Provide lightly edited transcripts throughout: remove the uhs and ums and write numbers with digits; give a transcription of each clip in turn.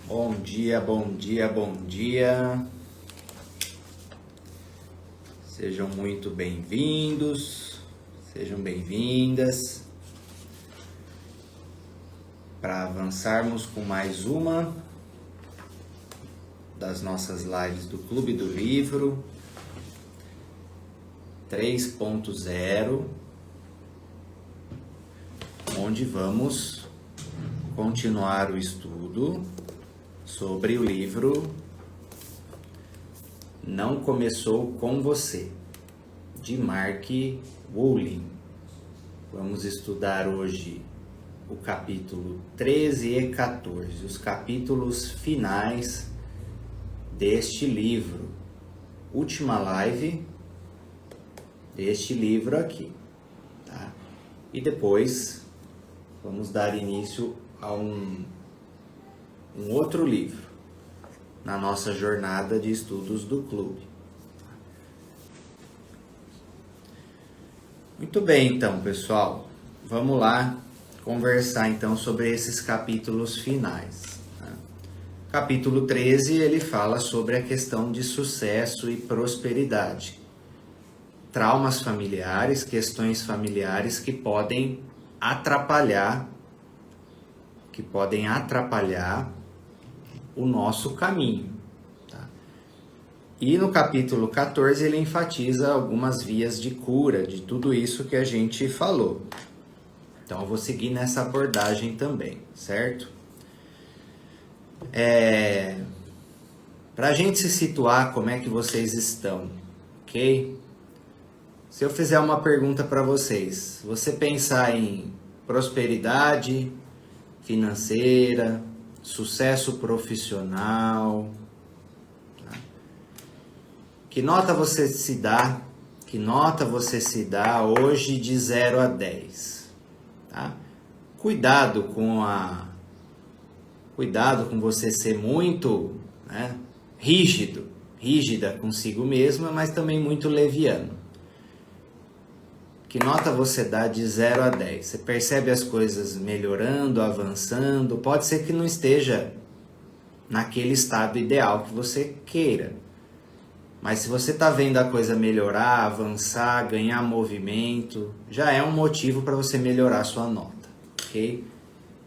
Bom dia, bom dia, bom dia. Sejam muito bem-vindos, sejam bem-vindas para avançarmos com mais uma das nossas lives do Clube do Livro 3.0, onde vamos continuar o estudo sobre o livro Não Começou com Você, de Mark Wolynn. Vamos estudar hoje o capítulo 13 e 14, os capítulos finais deste livro. Última live deste livro aqui, tá? E depois vamos dar início a um outro livro na nossa jornada de estudos do clube. Muito bem, então, pessoal, vamos lá conversar então sobre esses capítulos finais. Capítulo 13, ele fala sobre a questão de sucesso e prosperidade. Traumas familiares, questões familiares que podem atrapalhar o nosso caminho. Tá? E no capítulo 14 ele enfatiza algumas vias de cura de tudo isso que a gente falou. Então eu vou seguir nessa abordagem também, certo? Para a gente se situar, como é que vocês estão, ok? Se eu fizer uma pergunta para vocês, você pensar em prosperidade financeira, sucesso profissional, tá? Que nota você se dá? Que nota você se dá hoje de 0 a 10? Tá? Cuidado com você ser muito, né, rígida consigo mesma, mas também muito leviano. Que nota você dá de 0 a 10? Você percebe as coisas melhorando, avançando? Pode ser que não esteja naquele estado ideal que você queira. Mas se você está vendo a coisa melhorar, avançar, ganhar movimento, já é um motivo para você melhorar a sua nota, ok?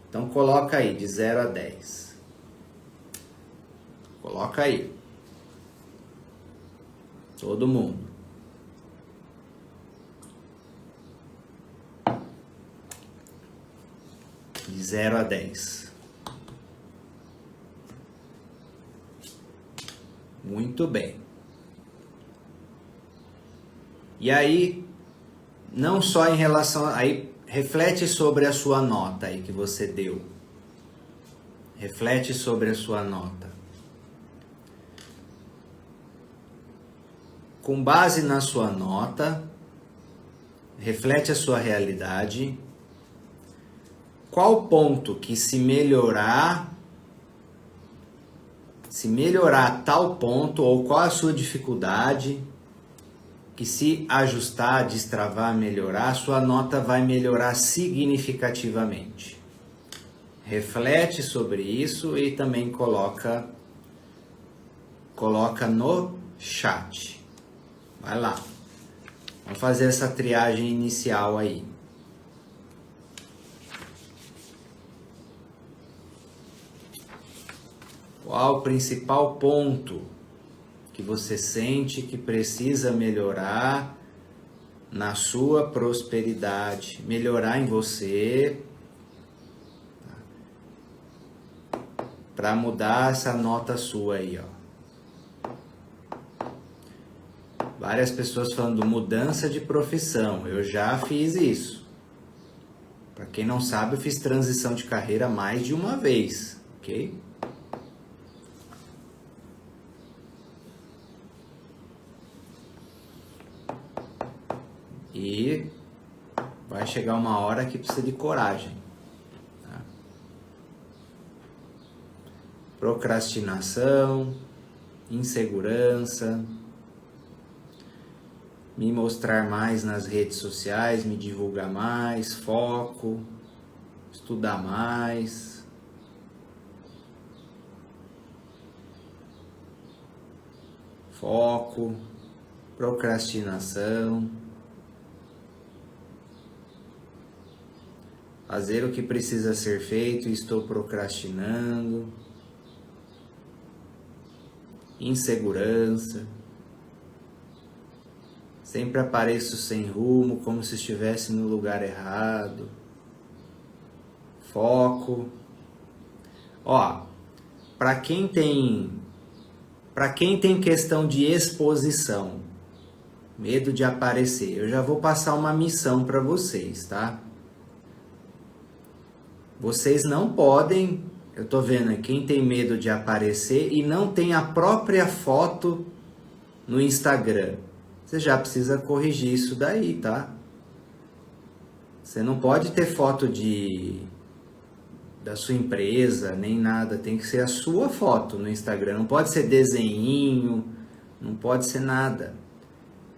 Então coloca aí, de 0 a 10. Coloca aí. Todo mundo. De 0 a 10. Muito bem. E aí, não só em relação... Aí, reflete sobre a sua nota aí que você deu. Reflete sobre a sua nota. Com base na sua nota, reflete a sua realidade. Qual ponto que se melhorar tal ponto, ou qual a sua dificuldade, que se ajustar, destravar, melhorar, sua nota vai melhorar significativamente. Reflete sobre isso e também coloca no chat. Vai lá. Vamos fazer essa triagem inicial aí. Qual o principal ponto que você sente que precisa melhorar na sua prosperidade, melhorar em você, para mudar essa nota sua aí, ó. Várias pessoas falando mudança de profissão. Eu já fiz isso. Para quem não sabe, eu fiz transição de carreira mais de uma vez, ok? E vai chegar uma hora que precisa de coragem. Tá? Procrastinação, insegurança, me mostrar mais nas redes sociais, me divulgar mais, foco, estudar mais. foco, procrastinação, fazer o que precisa ser feito e estou procrastinando, insegurança, sempre apareço sem rumo, como se estivesse no lugar errado, foco. Ó, para quem tem questão de exposição, medo de aparecer, eu já vou passar uma missão para vocês, tá? Vocês não podem, eu tô vendo quem tem medo de aparecer e não tem a própria foto no Instagram. Você já precisa corrigir isso daí, tá? Você não pode ter foto da sua empresa, nem nada. Tem que ser a sua foto no Instagram. Não pode ser desenhinho, não pode ser nada.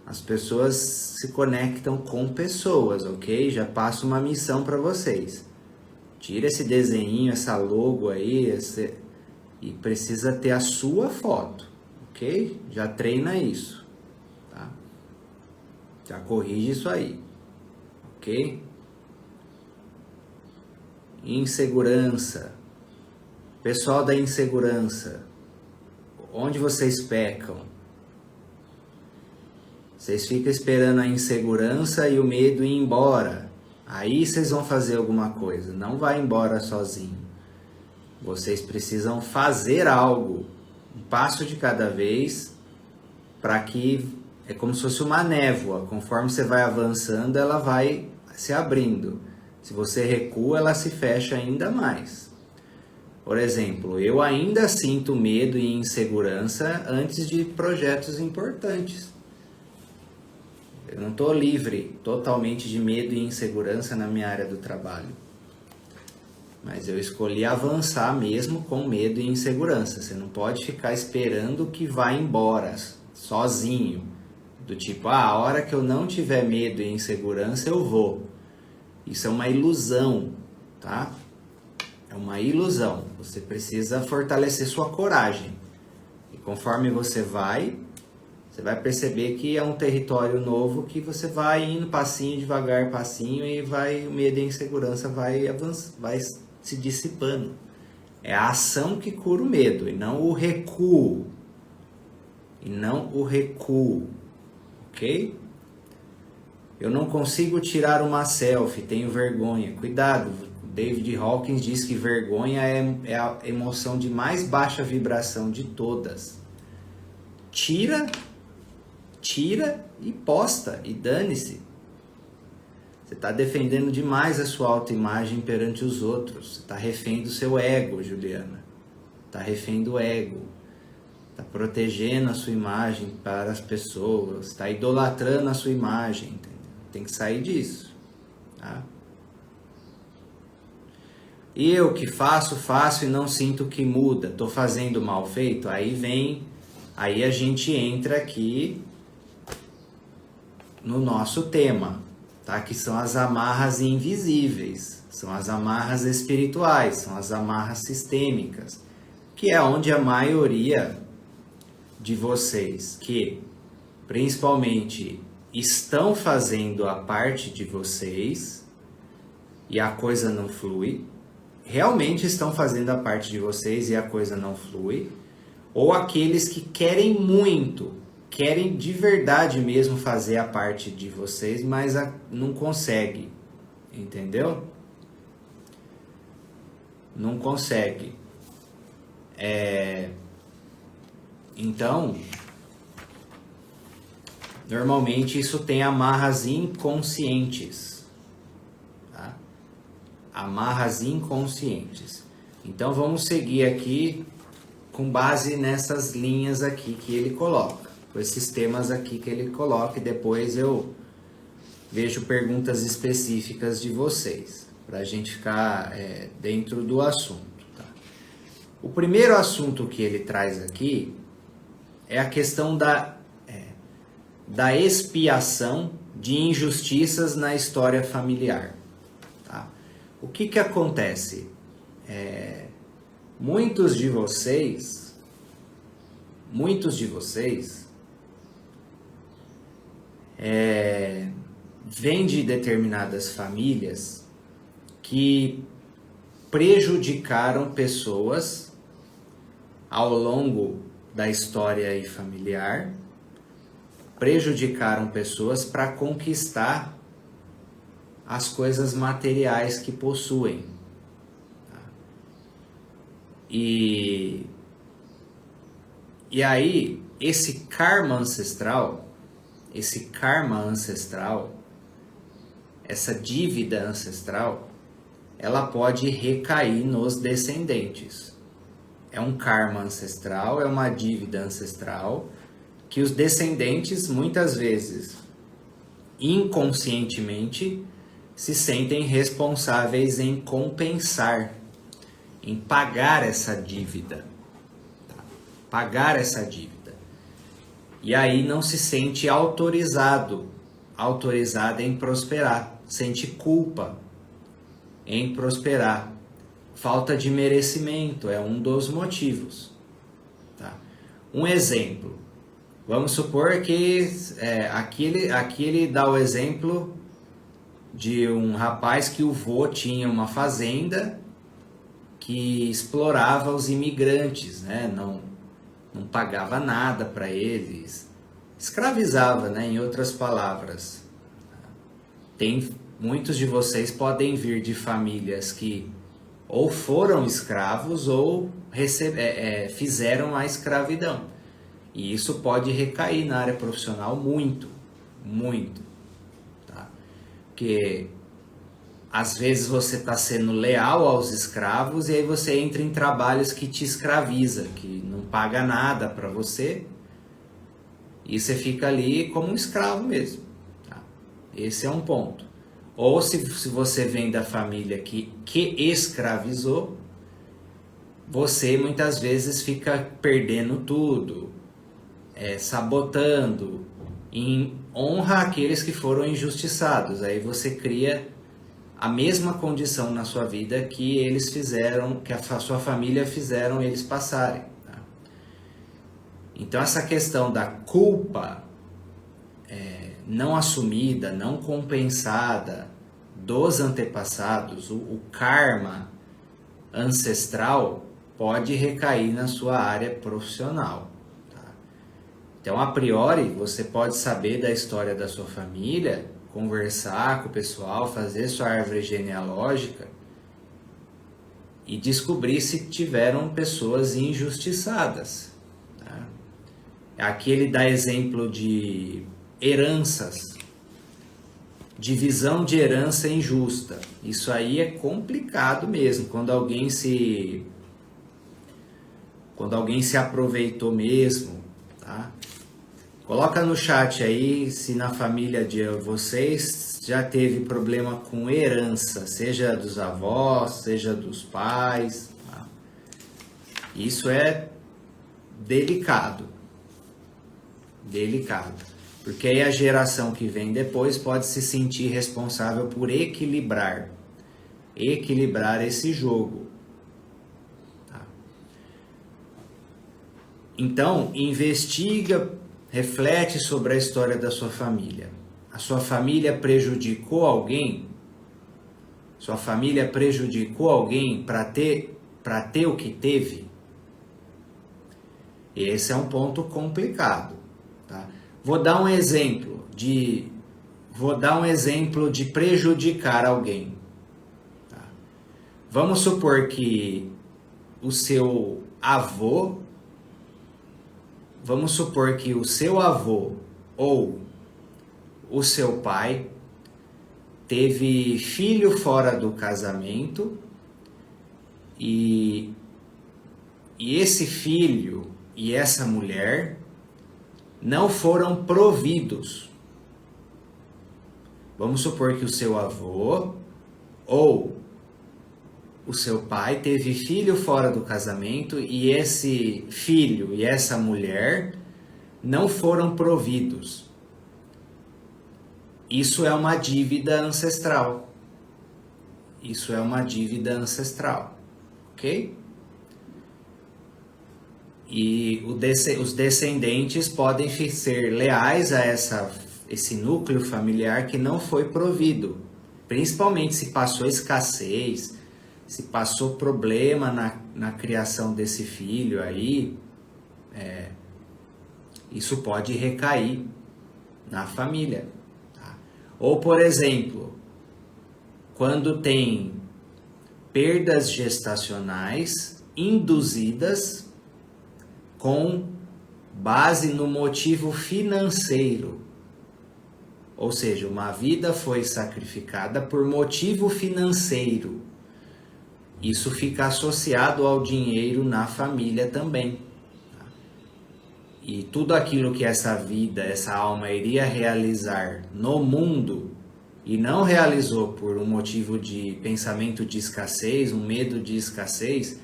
As pessoas se conectam com pessoas, ok? Já passo uma missão para vocês. Tira esse desenhinho, essa logo aí, e precisa ter a sua foto, ok? Já treina isso, tá? Já corrige isso aí, ok? Insegurança. Pessoal da insegurança, onde vocês pecam? Vocês ficam esperando a insegurança e o medo ir embora. Aí vocês vão fazer alguma coisa. Não vai embora sozinho. Vocês precisam fazer algo. Um passo de cada vez. Para que... É como se fosse uma névoa. Conforme você vai avançando, ela vai se abrindo. Se você recua, ela se fecha ainda mais. Por exemplo, eu ainda sinto medo e insegurança antes de projetos importantes. Eu não estou livre totalmente de medo e insegurança na minha área do trabalho. Mas eu escolhi avançar mesmo com medo e insegurança. Você não pode ficar esperando que vá embora sozinho. Do tipo, a hora que eu não tiver medo e insegurança, eu vou. Isso é uma ilusão, tá? É uma ilusão. Você precisa fortalecer sua coragem. E conforme você vai perceber que é um território novo que você vai indo passinho, devagar, passinho, e o medo e a insegurança vai se dissipando. É a ação que cura o medo, e não o recuo. Ok? Eu não consigo tirar uma selfie, tenho vergonha. Cuidado, David Hawkins diz que vergonha é a emoção de mais baixa vibração de todas. Tira e posta, e dane-se. Você está defendendo demais a sua autoimagem perante os outros. Você está refém do seu ego, Juliana. Está refém do ego. Está protegendo a sua imagem para as pessoas. Está idolatrando a sua imagem. Entendeu? Tem que sair disso. Tá? E eu que faço e não sinto que muda. Estou fazendo mal feito. Aí a gente entra aqui no nosso tema, tá? Que são as amarras invisíveis, são as amarras espirituais, são as amarras sistêmicas, que é onde a maioria de vocês que principalmente estão fazendo a parte de vocês e a coisa não flui, realmente estão fazendo a parte de vocês e a coisa não flui, ou aqueles que querem muito, querem de verdade mesmo fazer a parte de vocês, mas não consegue, entendeu? Não consegue. Então, normalmente isso tem amarras inconscientes, tá? Amarras inconscientes. Então vamos seguir aqui com base nessas linhas aqui que ele coloca. Com esses temas aqui que ele coloca, e depois eu vejo perguntas específicas de vocês, para a gente ficar dentro do assunto. Tá? O primeiro assunto que ele traz aqui é a questão da expiação de injustiças na história familiar. Tá? O que acontece? Muitos de vocês vem de determinadas famílias que prejudicaram pessoas ao longo da história aí familiar, prejudicaram pessoas para conquistar as coisas materiais que possuem. E aí, esse karma ancestral, essa dívida ancestral, ela pode recair nos descendentes. É um karma ancestral, é uma dívida ancestral que os descendentes, muitas vezes, inconscientemente, se sentem responsáveis em compensar, em pagar essa dívida. Pagar essa dívida. E aí não se sente autorizada em prosperar, sente culpa em prosperar. Falta de merecimento é um dos motivos. Tá? Um exemplo. Vamos supor que aqui ele dá o exemplo de um rapaz que o vô tinha uma fazenda que explorava os imigrantes, né? Não pagava nada para eles, escravizava, né? Em outras palavras. Muitos de vocês podem vir de famílias que ou foram escravos ou fizeram a escravidão. E isso pode recair na área profissional muito, muito. Tá? Porque às vezes você está sendo leal aos escravos e aí você entra em trabalhos que te escraviza, que não paga nada para você e você fica ali como um escravo mesmo. Tá? Esse é um ponto. Ou se você vem da família que escravizou, você muitas vezes fica perdendo tudo, sabotando, em honra àqueles que foram injustiçados. Aí você cria a mesma condição na sua vida que eles fizeram, que a sua família fizeram eles passarem. Tá? Então essa questão da culpa não assumida, não compensada dos antepassados, o karma ancestral pode recair na sua área profissional. Tá? Então, a priori, você pode saber da história da sua família, conversar com o pessoal, fazer sua árvore genealógica e descobrir se tiveram pessoas injustiçadas. Tá? Aqui ele dá exemplo de heranças, divisão de herança injusta. Isso aí é complicado mesmo, quando alguém se aproveitou mesmo, tá? Coloca no chat aí se na família de vocês já teve problema com herança, seja dos avós, seja dos pais. Tá? Isso é delicado. Delicado. Porque aí a geração que vem depois pode se sentir responsável por equilibrar esse jogo. Tá? Então, investiga, reflete sobre a história da sua família. A sua família prejudicou alguém? Sua família prejudicou alguém para ter o que teve? Esse é um ponto complicado. Tá? Vou dar um exemplo de prejudicar alguém. Tá? Vamos supor que o seu avô ou o seu pai teve filho fora do casamento e esse filho e essa mulher não foram providos. Vamos supor que o seu avô ou o seu pai teve filho fora do casamento e esse filho e essa mulher não foram providos. Isso é uma dívida ancestral. Isso é uma dívida ancestral, ok? E os descendentes podem ser leais a esse núcleo familiar que não foi provido. Principalmente se passou escassez, se passou problema na criação desse filho aí, isso pode recair na família. Tá? Ou, por exemplo, quando tem perdas gestacionais induzidas com base no motivo financeiro. Ou seja, uma vida foi sacrificada por motivo financeiro. Isso fica associado ao dinheiro na família também. E tudo aquilo que essa vida, essa alma iria realizar no mundo e não realizou por um motivo de pensamento de escassez, um medo de escassez,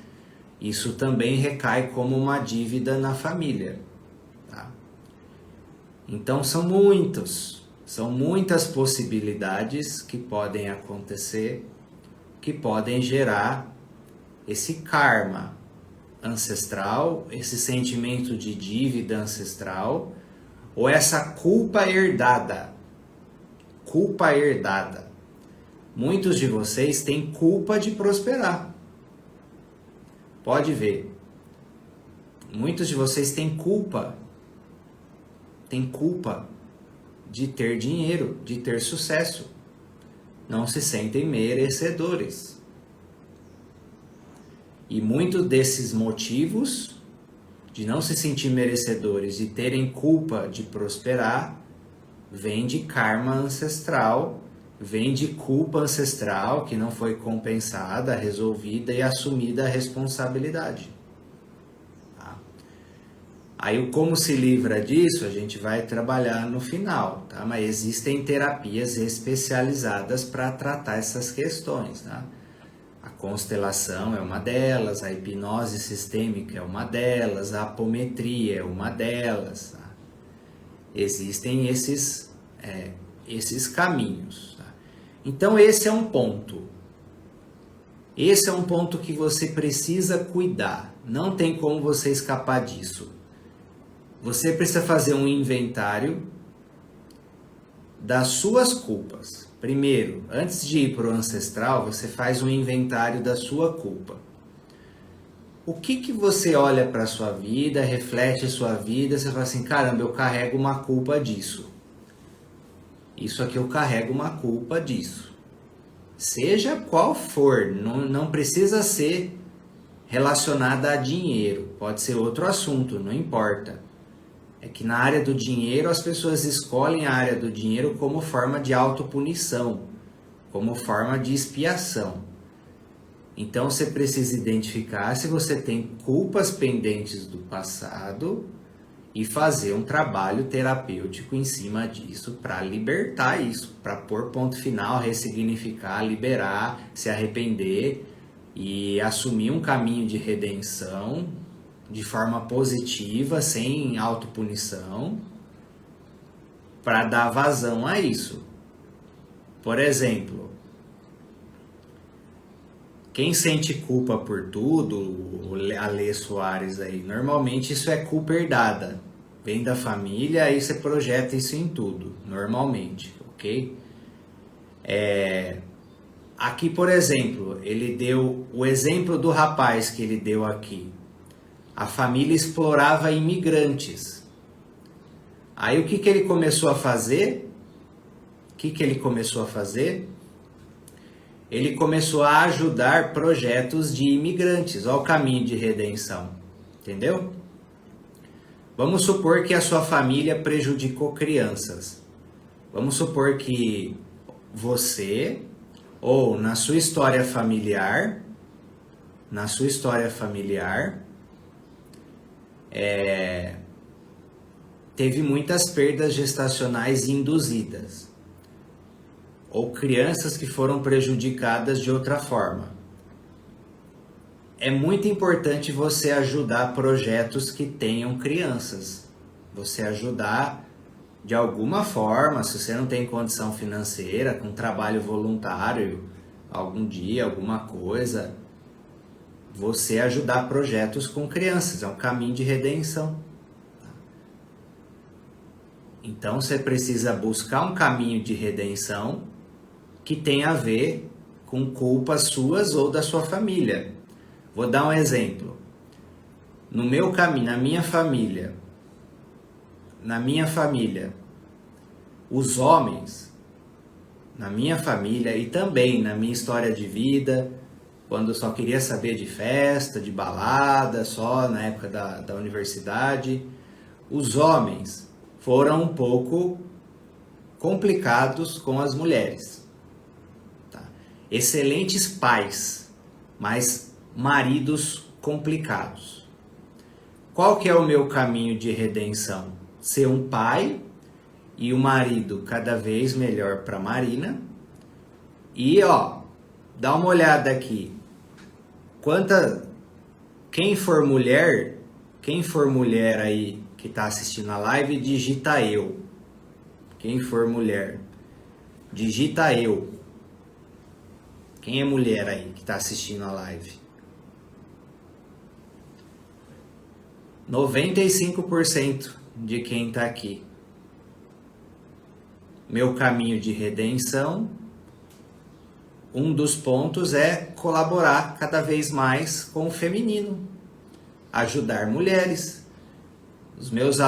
isso também recai como uma dívida na família. Tá? Então são muitas possibilidades que podem acontecer, que podem gerar esse karma ancestral, esse sentimento de dívida ancestral, ou essa culpa herdada. Culpa herdada. Muitos de vocês têm culpa de prosperar. Pode ver. Muitos de vocês têm culpa. Têm culpa de ter dinheiro, de ter sucesso. Não se sentem merecedores. E muitos desses motivos de não se sentir merecedores, de terem culpa de prosperar, vem de karma ancestral, vem de culpa ancestral que não foi compensada, resolvida e assumida a responsabilidade. Tá? Aí como se livra disso, a gente vai trabalhar no final, tá? Mas existem terapias especializadas para tratar essas questões, tá? A constelação é uma delas, a hipnose sistêmica é uma delas, a apometria é uma delas. Tá? Existem esses caminhos. Tá? Então esse é um ponto. Esse é um ponto que você precisa cuidar. Não tem como você escapar disso. Você precisa fazer um inventário das suas culpas. Primeiro, antes de ir para o ancestral, você faz um inventário da sua culpa. O que você olha para a sua vida, reflete a sua vida, você fala assim, caramba, eu carrego uma culpa disso. Isso aqui eu carrego uma culpa disso. Seja qual for, não precisa ser relacionada a dinheiro, pode ser outro assunto, não importa. É que na área do dinheiro as pessoas escolhem a área do dinheiro como forma de autopunição, como forma de expiação. Então você precisa identificar se você tem culpas pendentes do passado e fazer um trabalho terapêutico em cima disso para libertar isso, para pôr ponto final, ressignificar, liberar, se arrepender e assumir um caminho de redenção de forma positiva, sem autopunição, para dar vazão a isso. Por exemplo, quem sente culpa por tudo, o Alê Soares aí, normalmente isso é culpa herdada. Vem da família, aí você projeta isso em tudo, normalmente, ok? Aqui, por exemplo, ele deu o exemplo do rapaz que ele deu aqui. A família explorava imigrantes. Aí o que ele começou a fazer? Ele começou a ajudar projetos de imigrantes. Olha o caminho de redenção. Entendeu? Vamos supor que a sua família prejudicou crianças. Vamos supor que você, ou na sua história familiar, teve muitas perdas gestacionais induzidas, ou crianças que foram prejudicadas de outra forma. É muito importante você ajudar projetos que tenham crianças. Você ajudar de alguma forma, se você não tem condição financeira, com trabalho voluntário, algum dia, alguma coisa, você ajudar projetos com crianças. É um caminho de redenção. Então você precisa buscar um caminho de redenção que tenha a ver com culpas suas ou da sua família. Vou dar um exemplo. No meu caminho, na minha família, os homens, na minha família e também na minha história de vida, quando eu só queria saber de festa, de balada, só na época da universidade, os homens foram um pouco complicados com as mulheres. Tá? Excelentes pais, mas maridos complicados. Qual que é o meu caminho de redenção? Ser um pai e um marido cada vez melhor para Marina. E ó, dá uma olhada aqui. Quem for mulher aí que está assistindo a live, digita eu. Quem for mulher, digita eu. Quem é mulher aí que está assistindo a live? 95% de quem está aqui. Meu caminho de redenção, um dos pontos é colaborar cada vez mais com o feminino, ajudar mulheres. Minhas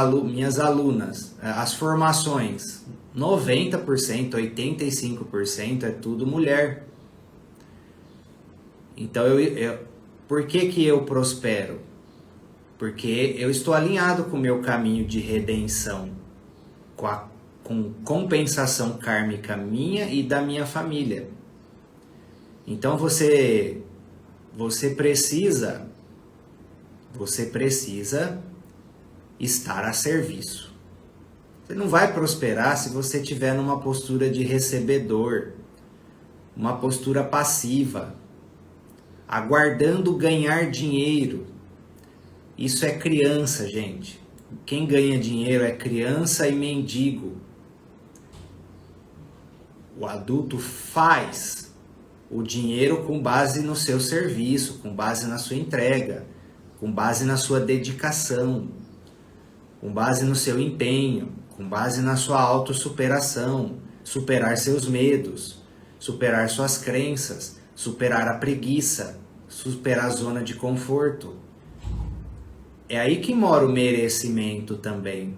alunas, as formações, 90%, 85% é tudo mulher. Então, por que eu prospero? Porque eu estou alinhado com o meu caminho de redenção, com compensação kármica minha e da minha família. Então você precisa estar a serviço. Você não vai prosperar se você estiver numa postura de recebedor, uma postura passiva, aguardando ganhar dinheiro. Isso é criança, gente. Quem ganha dinheiro é criança e mendigo. O adulto faz o dinheiro com base no seu serviço, com base na sua entrega, com base na sua dedicação, com base no seu empenho, com base na sua autossuperação, superar seus medos, superar suas crenças, superar a preguiça, superar a zona de conforto. É aí que mora o merecimento também.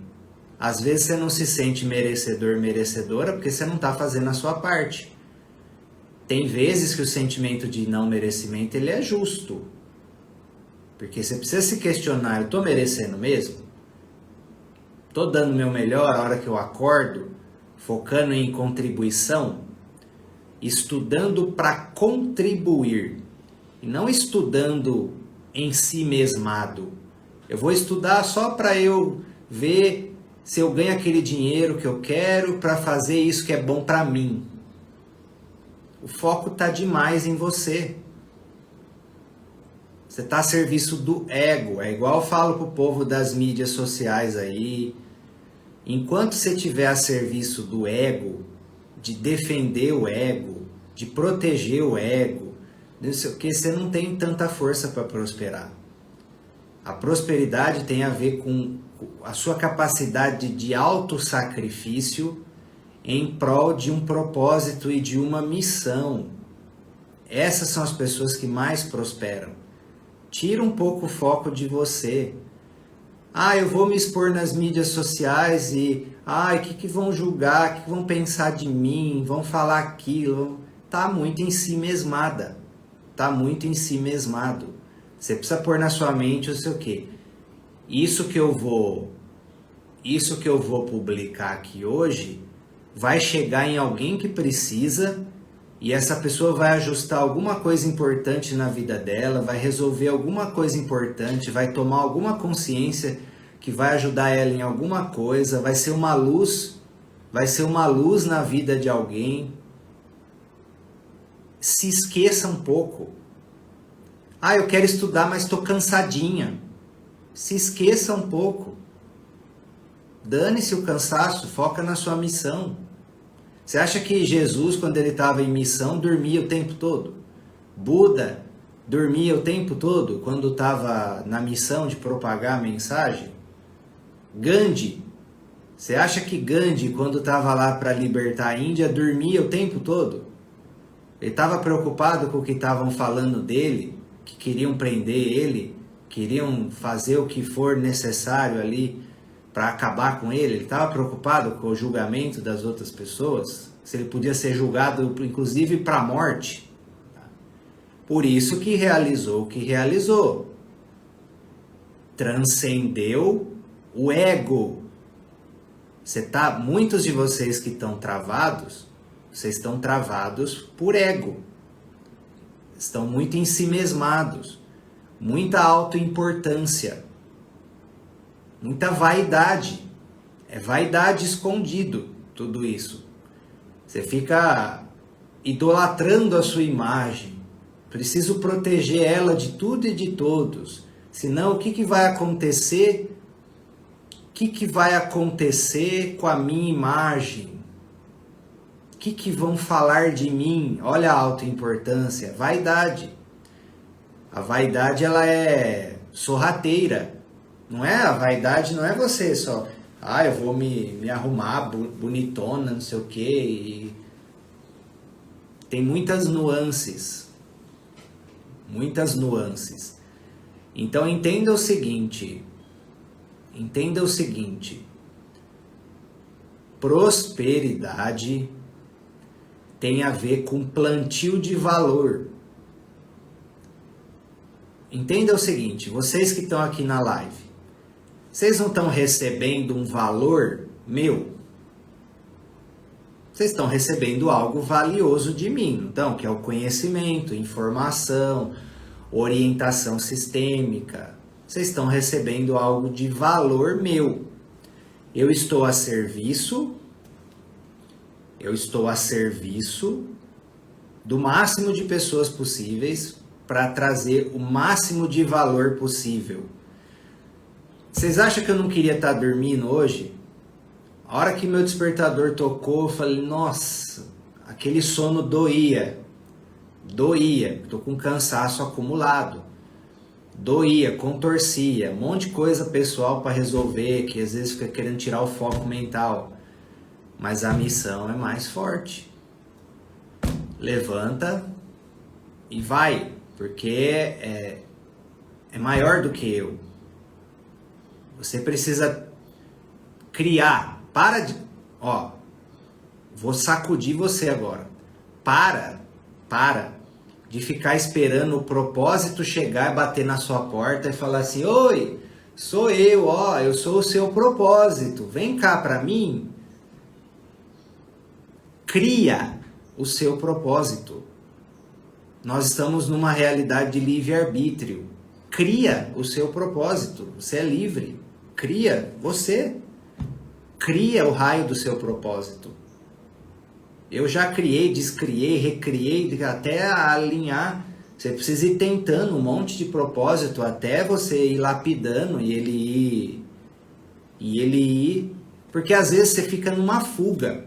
Às vezes você não se sente merecedor, merecedora, porque você não está fazendo a sua parte. Tem vezes que o sentimento de não merecimento ele é justo. Porque você precisa se questionar, eu estou merecendo mesmo? Estou dando o meu melhor a hora que eu acordo, focando em contribuição, estudando para contribuir, e não estudando em si mesmado. Eu vou estudar só para eu ver se eu ganho aquele dinheiro que eu quero para fazer isso que é bom para mim. O foco está demais em você. Você está a serviço do ego. É igual eu falo para o povo das mídias sociais aí. Enquanto você estiver a serviço do ego, de defender o ego, de proteger o ego, não sei o que, você não tem tanta força para prosperar. A prosperidade tem a ver com a sua capacidade de autossacrifício em prol de um propósito e de uma missão. Essas são as pessoas que mais prosperam. Tira um pouco o foco de você. Eu vou me expor nas mídias sociais e o que vão julgar, o que vão pensar de mim, vão falar aquilo. Tá muito em si mesmada. Tá muito em si mesmado. Você precisa pôr na sua mente o seu quê? Isso que eu vou publicar aqui hoje vai chegar em alguém que precisa e essa pessoa vai ajustar alguma coisa importante na vida dela, vai resolver alguma coisa importante, vai tomar alguma consciência que vai ajudar ela em alguma coisa, vai ser uma luz na vida de alguém. Se esqueça um pouco. Eu quero estudar, mas estou cansadinha. Se esqueça um pouco. Dane-se o cansaço, foca na sua missão. Você acha que Jesus, quando ele estava em missão, dormia o tempo todo? Buda dormia o tempo todo quando estava na missão de propagar a mensagem? Gandhi, Você acha que Gandhi, quando estava lá para libertar a Índia, dormia o tempo todo? Ele estava preocupado com o que estavam falando dele, que queriam prender ele, queriam fazer o que for necessário ali para acabar com ele. Ele estava preocupado com o julgamento das outras pessoas, se ele podia ser julgado inclusive para a morte. Por isso que realizou o que realizou. Transcendeu o ego. Muitos de vocês que estão travados, vocês estão travados por ego. Estão muito ensimesmados. Muita autoimportância. Muita vaidade. É vaidade escondido, tudo isso. Você fica idolatrando a sua imagem. Preciso proteger ela de tudo e de todos. Senão, o que vai acontecer? O que vai acontecer com a minha imagem? O que vão falar de mim? Olha a autoimportância, vaidade. A vaidade, ela é sorrateira. Não é? A vaidade não é você só. Eu vou me arrumar bonitona, não sei o quê. Tem muitas nuances. Muitas nuances. Então entenda o seguinte. Prosperidade tem a ver com plantio de valor. Entenda o seguinte, vocês que estão aqui na live, vocês não estão recebendo um valor meu. Vocês estão recebendo algo valioso de mim, então, que é o conhecimento, informação, orientação sistêmica. Vocês estão recebendo algo de valor meu. Eu estou a serviço do máximo de pessoas possíveis para trazer o máximo de valor possível. Vocês acham que eu não queria estar dormindo hoje? A hora que meu despertador tocou, eu falei, nossa, aquele sono doía. Tô com cansaço acumulado. Doía, contorcia, um monte de coisa pessoal para resolver, que às vezes fica querendo tirar o foco mental. Mas a missão é mais forte. Levanta e vai, porque é maior do que eu. Você precisa criar. Para de... vou sacudir você agora. Para de ficar esperando o propósito chegar e bater na sua porta e falar assim, oi, sou eu, eu sou o seu propósito, vem cá para mim. Cria o seu propósito. Nós estamos numa realidade de livre-arbítrio. Cria o seu propósito, você é livre. Cria você. Cria o raio do seu propósito. Eu já criei, descriei, recriei, até alinhar. Você precisa ir tentando um monte de propósito até você ir lapidando e ele ir. Porque às vezes você fica numa fuga.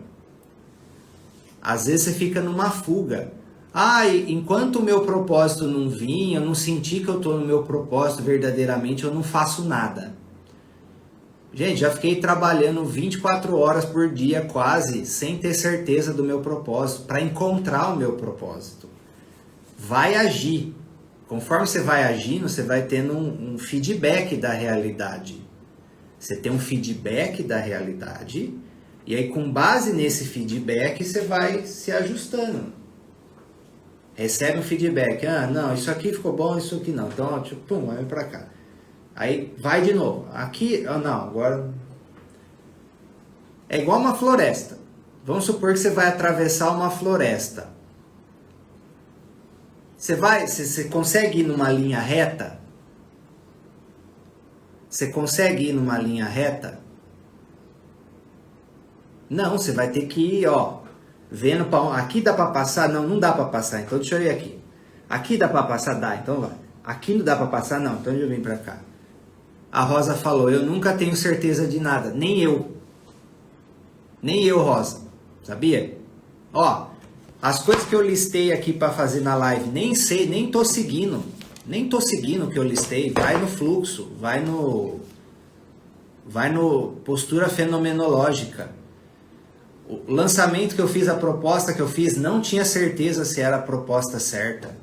Enquanto o meu propósito não vir, eu não senti que eu estou no meu propósito verdadeiramente, eu não faço nada. Gente, já fiquei trabalhando 24 horas por dia quase, sem ter certeza do meu propósito, para encontrar o meu propósito. Vai agir. Conforme você vai agindo, você vai tendo um feedback da realidade. Você tem um feedback da realidade, e aí com base nesse feedback, você vai se ajustando. Recebe um feedback, não, isso aqui ficou bom, isso aqui não. Então, vai pra cá. Aí vai de novo. Aqui, não, agora... É igual uma floresta. Vamos supor que você vai atravessar uma floresta. Você consegue ir numa linha reta? Você consegue ir numa linha reta? Não, você vai ter que ir, vendo para... Aqui dá para passar? Não dá para passar, então deixa eu ir aqui. Aqui dá para passar? Dá, então vai. Aqui não dá para passar? Não, então eu vim para cá. A Rosa falou, eu nunca tenho certeza de nada. Nem eu, Rosa. Sabia? As coisas que eu listei aqui para fazer na live, nem sei, nem tô seguindo. Nem tô seguindo o que eu listei. Vai no fluxo, vai no vai no postura fenomenológica. O lançamento que eu fiz, a proposta que eu fiz, não tinha certeza se era a proposta certa.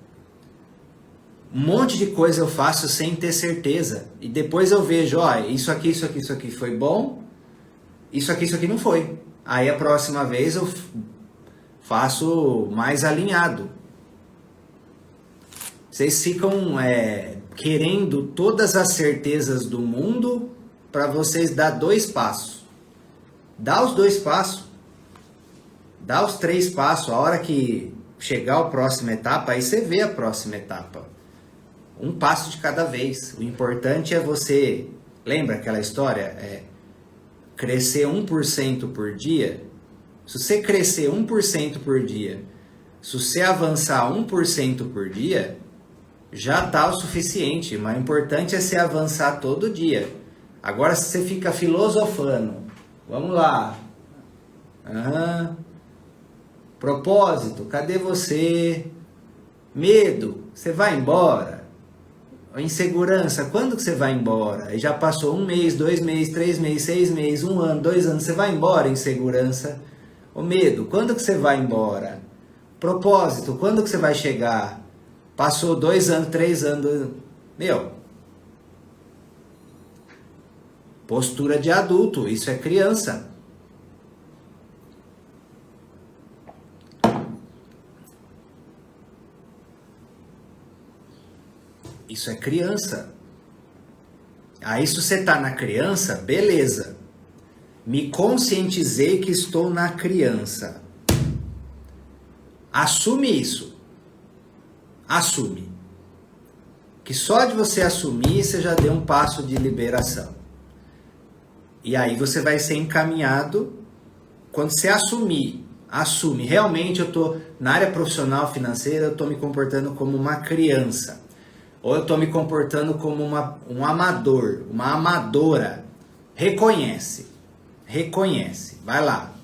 Um monte de coisa eu faço sem ter certeza. E depois eu vejo, ó, isso aqui foi bom, isso aqui não foi. Aí a próxima vez eu faço mais alinhado. Vocês ficam querendo todas as certezas do mundo para vocês dar 2 passos. Dá os 2 passos. Dá os 3 passos. A hora que chegar a próxima etapa, aí você vê a próxima etapa. 1 passo de cada vez. O importante é você... Lembra aquela história? Crescer 1% por dia. Se você crescer 1% por dia, se você avançar 1% por dia, já está o suficiente. Mas o importante é você avançar todo dia. Agora, se você fica filosofando, vamos lá. Propósito, cadê você? Medo, você vai embora? Insegurança, quando que você vai embora? Aí já passou 1 mês, 2 meses, 3 meses, 6 meses, 1 ano, 2 anos, você vai embora, insegurança? O medo, quando que você vai embora? Propósito, quando que você vai chegar? Passou 2 anos, 3 anos, postura de adulto, isso é criança. Isso é criança. Aí se você está na criança, beleza. Me conscientizei que estou na criança. Assume isso. Assume. Que só de você assumir, você já deu um passo de liberação. E aí você vai ser encaminhado. Quando você assume, realmente eu estou na área profissional financeira, eu estou me comportando como uma criança. Ou eu estou me comportando como um amador, uma amadora. Reconhece. Vai lá.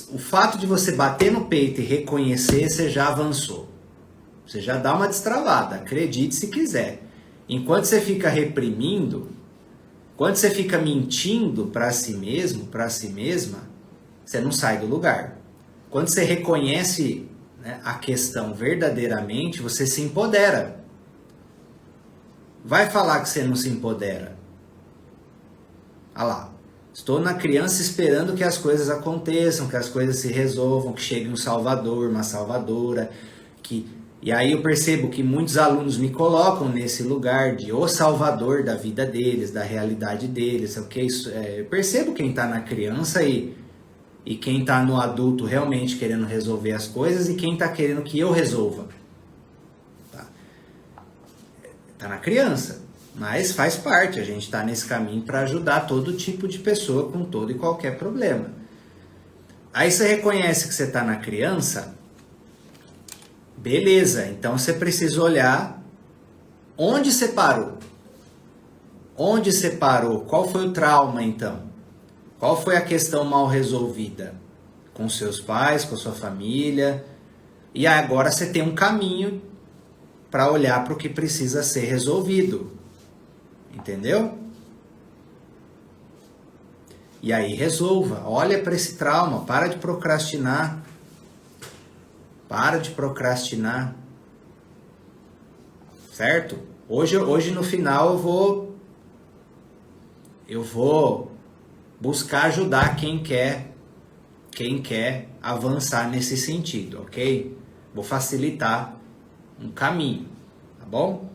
O fato de você bater no peito e reconhecer, você já avançou. Você já dá uma destravada, acredite se quiser. Enquanto você fica reprimindo, quando você fica mentindo para si mesmo, para si mesma, você não sai do lugar. Quando você reconhece a questão verdadeiramente, você se empodera. Vai falar que você não se empodera. Olha lá. Estou na criança esperando que as coisas aconteçam, que as coisas se resolvam, que chegue um salvador, uma salvadora. E aí eu percebo que muitos alunos me colocam nesse lugar de o salvador da vida deles, da realidade deles. Eu percebo quem está na criança e quem está no adulto realmente querendo resolver as coisas e quem está querendo que eu resolva. Tá na criança, mas faz parte, a gente está nesse caminho para ajudar todo tipo de pessoa com todo e qualquer problema. Aí você reconhece que você está na criança, beleza, então você precisa olhar onde você parou. Onde você parou? Qual foi o trauma então? Qual foi a questão mal resolvida? Com seus pais, com a sua família. E agora você tem um caminho para olhar para o que precisa ser resolvido. Entendeu? E aí resolva. Olha para esse trauma. Para de procrastinar. Para de procrastinar. Certo? Hoje no final eu vou buscar ajudar quem quer avançar nesse sentido, ok? Vou facilitar um caminho, tá bom?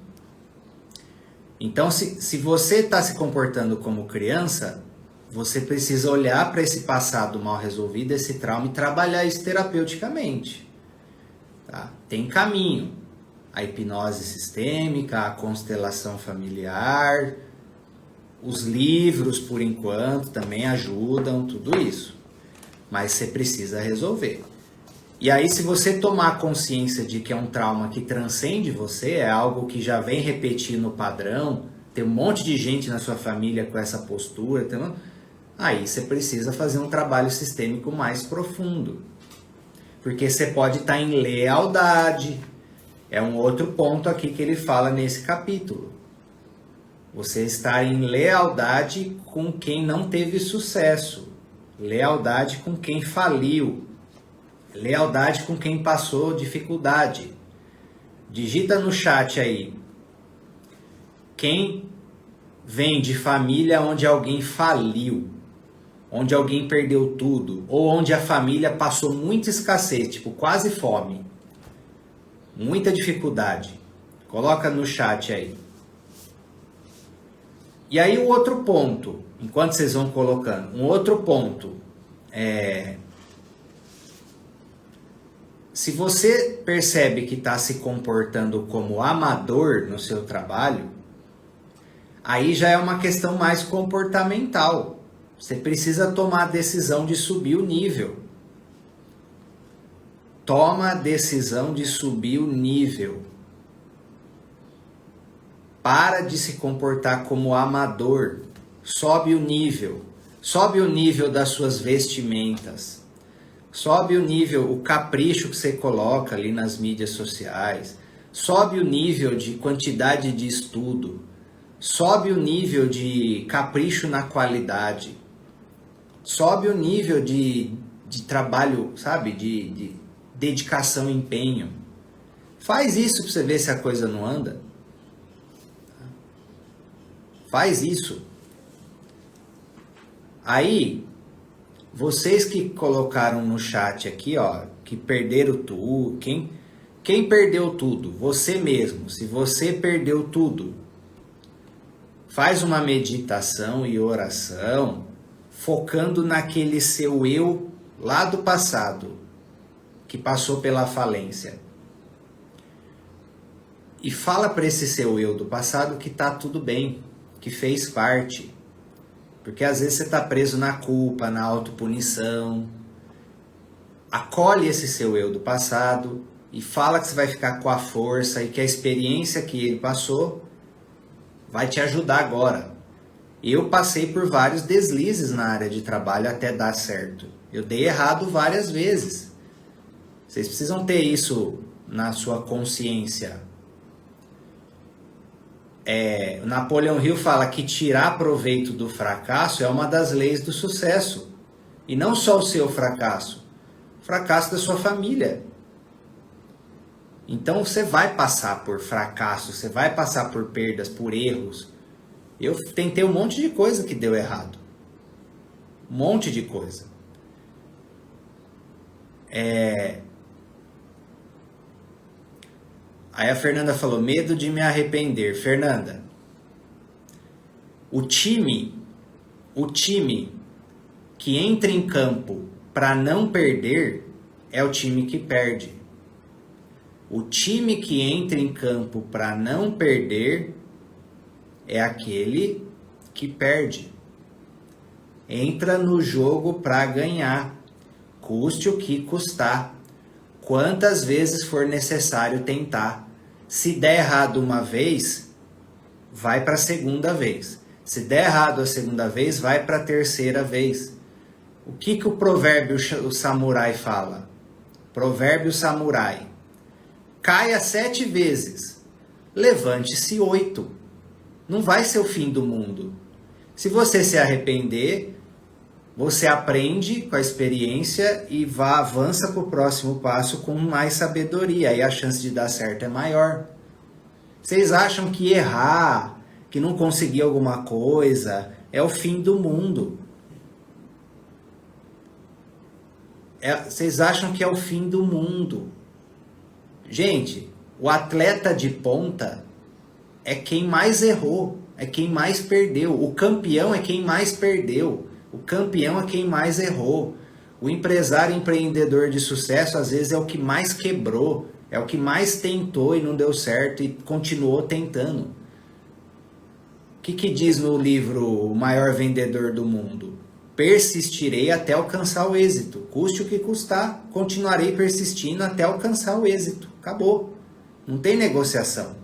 Então, se você está se comportando como criança, você precisa olhar para esse passado mal resolvido, esse trauma, e trabalhar isso terapeuticamente. Tá? Tem caminho. A hipnose sistêmica, a constelação familiar, os livros, por enquanto, também ajudam, tudo isso. Mas você precisa resolver. E aí, se você tomar consciência de que é um trauma que transcende você, é algo que já vem repetindo o padrão, tem um monte de gente na sua família com essa postura, aí você precisa fazer um trabalho sistêmico mais profundo. Porque você pode estar em lealdade. É um outro ponto aqui que ele fala nesse capítulo. Você está em lealdade com quem não teve sucesso, lealdade com quem faliu, lealdade com quem passou dificuldade. Digita no chat aí, quem vem de família onde alguém faliu, onde alguém perdeu tudo, ou onde a família passou muita escassez, tipo quase fome, muita dificuldade. Coloca no chat aí. E aí o outro ponto, enquanto vocês vão colocando, um outro ponto é... Se você percebe que está se comportando como amador no seu trabalho, aí já é uma questão mais comportamental. Você precisa tomar a decisão de subir o nível. Toma a decisão de subir o nível. Para de se comportar como amador. Sobe o nível. Sobe o nível das suas vestimentas. Sobe o nível, o capricho que você coloca ali nas mídias sociais. Sobe o nível de quantidade de estudo. Sobe o nível de capricho na qualidade. Sobe o nível de trabalho, sabe? De dedicação e empenho. Faz isso para você ver se a coisa não anda. Faz isso. Aí, vocês que colocaram no chat aqui, ó, que perderam tudo, quem perdeu tudo? Você mesmo. Se você perdeu tudo, faz uma meditação e oração, focando naquele seu eu lá do passado, que passou pela falência. E fala para esse seu eu do passado que tá tudo bem, que fez parte. Porque às vezes você está preso na culpa, na autopunição. Acolhe esse seu eu do passado e fala que você vai ficar com a força e que a experiência que ele passou vai te ajudar agora. Eu passei por vários deslizes na área de trabalho até dar certo. Eu dei errado várias vezes. Vocês precisam ter isso na sua consciência. Napoleão Hill fala que tirar proveito do fracasso é uma das leis do sucesso. E não só o seu fracasso, o fracasso da sua família. Então você vai passar por fracasso, você vai passar por perdas, por erros. Eu tentei um monte de coisa que deu errado. Um monte de coisa. Aí a Fernanda falou, medo de me arrepender. Fernanda, o time que entra em campo para não perder é o time que perde. O time que entra em campo para não perder é aquele que perde. Entra no jogo para ganhar, custe o que custar, quantas vezes for necessário tentar. Se der errado uma vez, vai para a segunda vez. Se der errado a segunda vez, vai para a terceira vez. O que o provérbio o samurai fala? Provérbio samurai. Caia 7 vezes, levante-se 8. Não vai ser o fim do mundo. Se você se arrepender, você aprende com a experiência e avança para o próximo passo com mais sabedoria. Aí a chance de dar certo é maior. Vocês acham que errar, que não conseguir alguma coisa, é o fim do mundo? Vocês acham que é o fim do mundo? Gente, o atleta de ponta é quem mais errou, é quem mais perdeu. O campeão é quem mais perdeu. O campeão é quem mais errou. O empresário empreendedor de sucesso, às vezes, é o que mais quebrou. É o que mais tentou e não deu certo e continuou tentando. O que diz no livro O Maior Vendedor do Mundo? Persistirei até alcançar o êxito. Custe o que custar, continuarei persistindo até alcançar o êxito. Acabou. Não tem negociação.